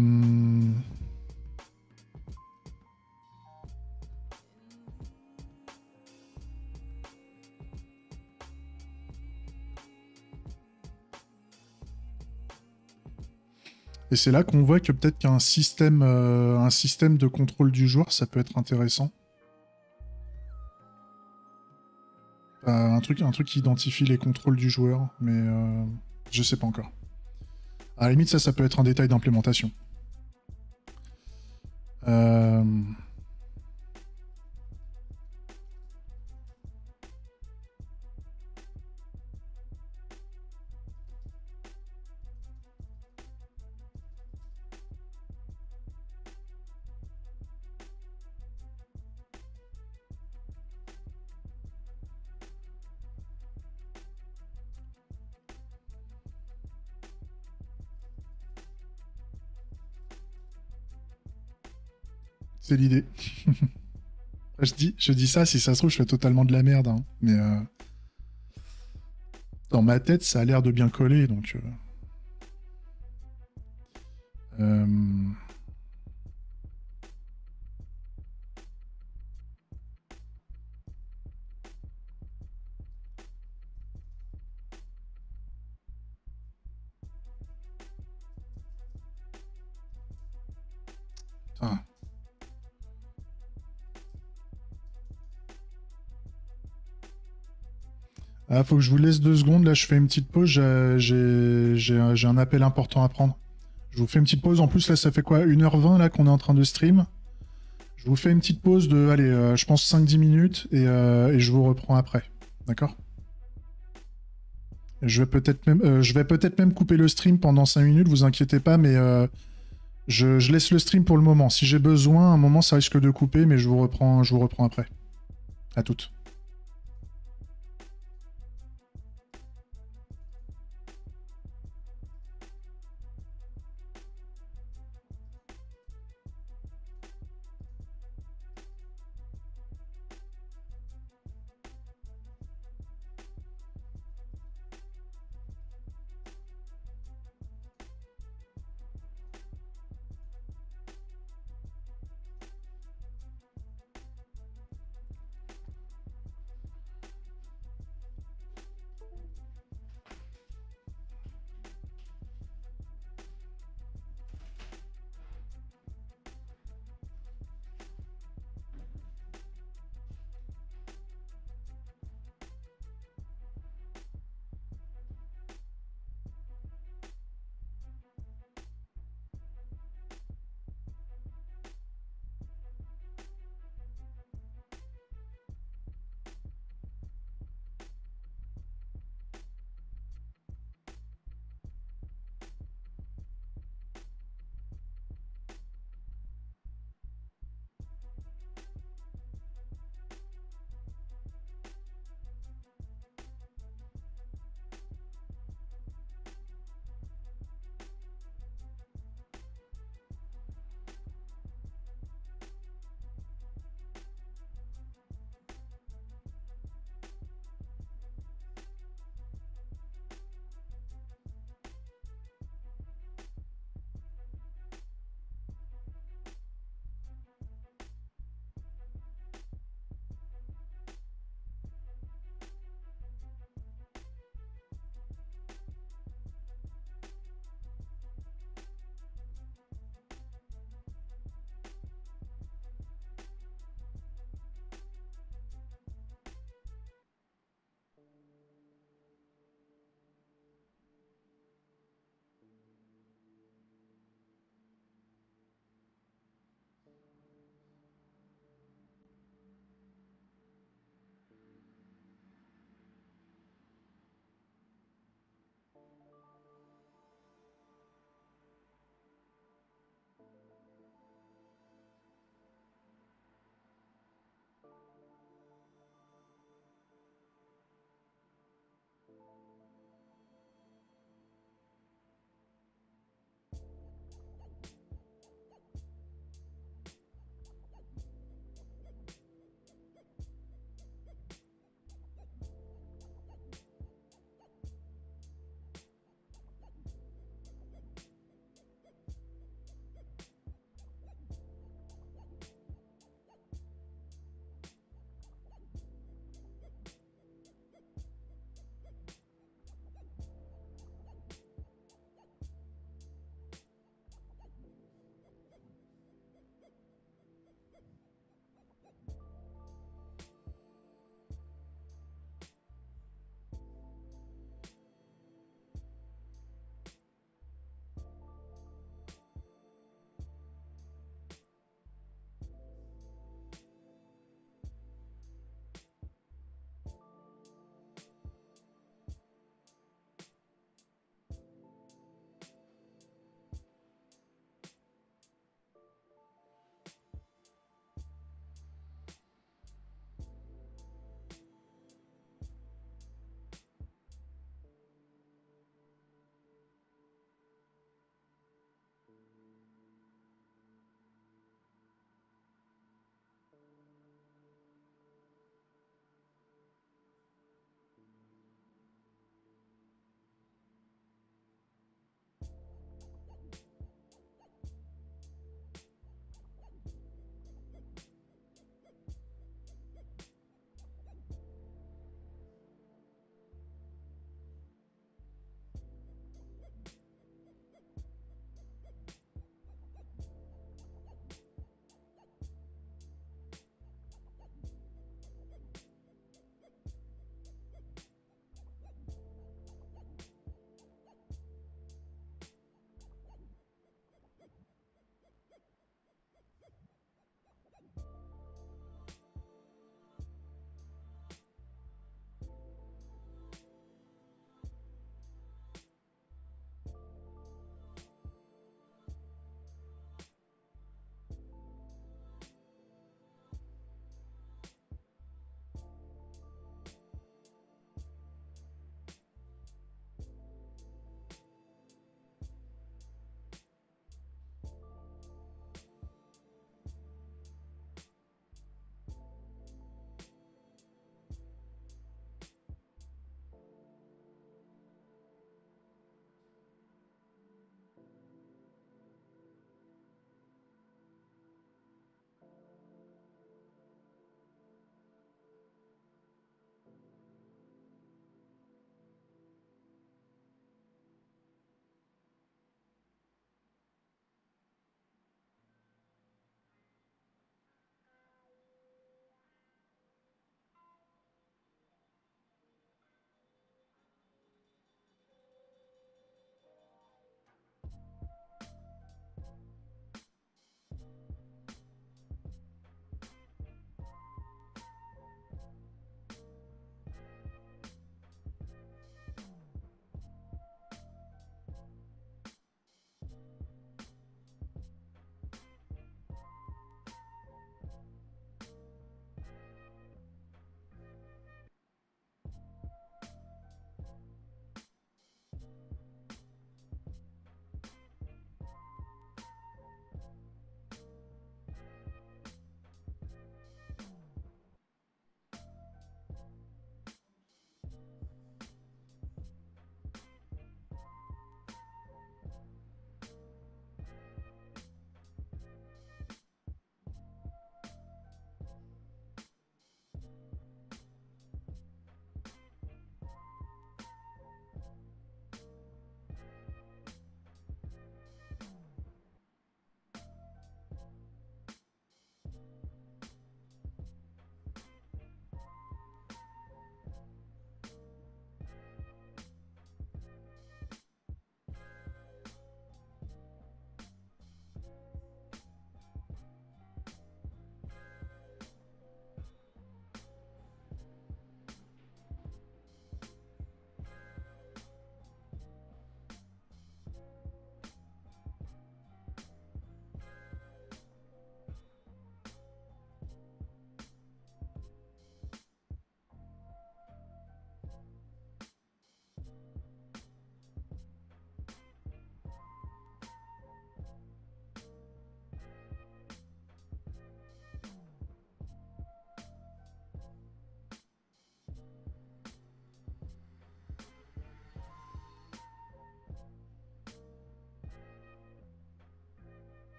Et c'est là qu'on voit que peut-être qu'un système de contrôle du joueur, ça peut être intéressant. Un truc qui identifie les contrôles du joueur, mais je sais pas encore. À la limite, ça peut être un détail d'implémentation. C'est l'idée. je dis ça, si ça se trouve, je fais totalement de la merde. Hein. Mais dans ma tête, ça a l'air de bien coller, donc... Ah. Ah, faut que je vous laisse 2 secondes. Là, je fais une petite pause. J'ai un appel important à prendre. Je vous fais une petite pause. En plus, là, ça fait quoi 1h20 là qu'on est en train de stream. Je vous fais une petite pause de, allez, je pense 5-10 minutes et je vous reprends après. D'accord? Je vais peut-être même couper le stream pendant 5 minutes, vous inquiétez pas, mais je laisse le stream pour le moment. Si j'ai besoin, à un moment, ça risque de couper, mais je vous reprends après. À toutes.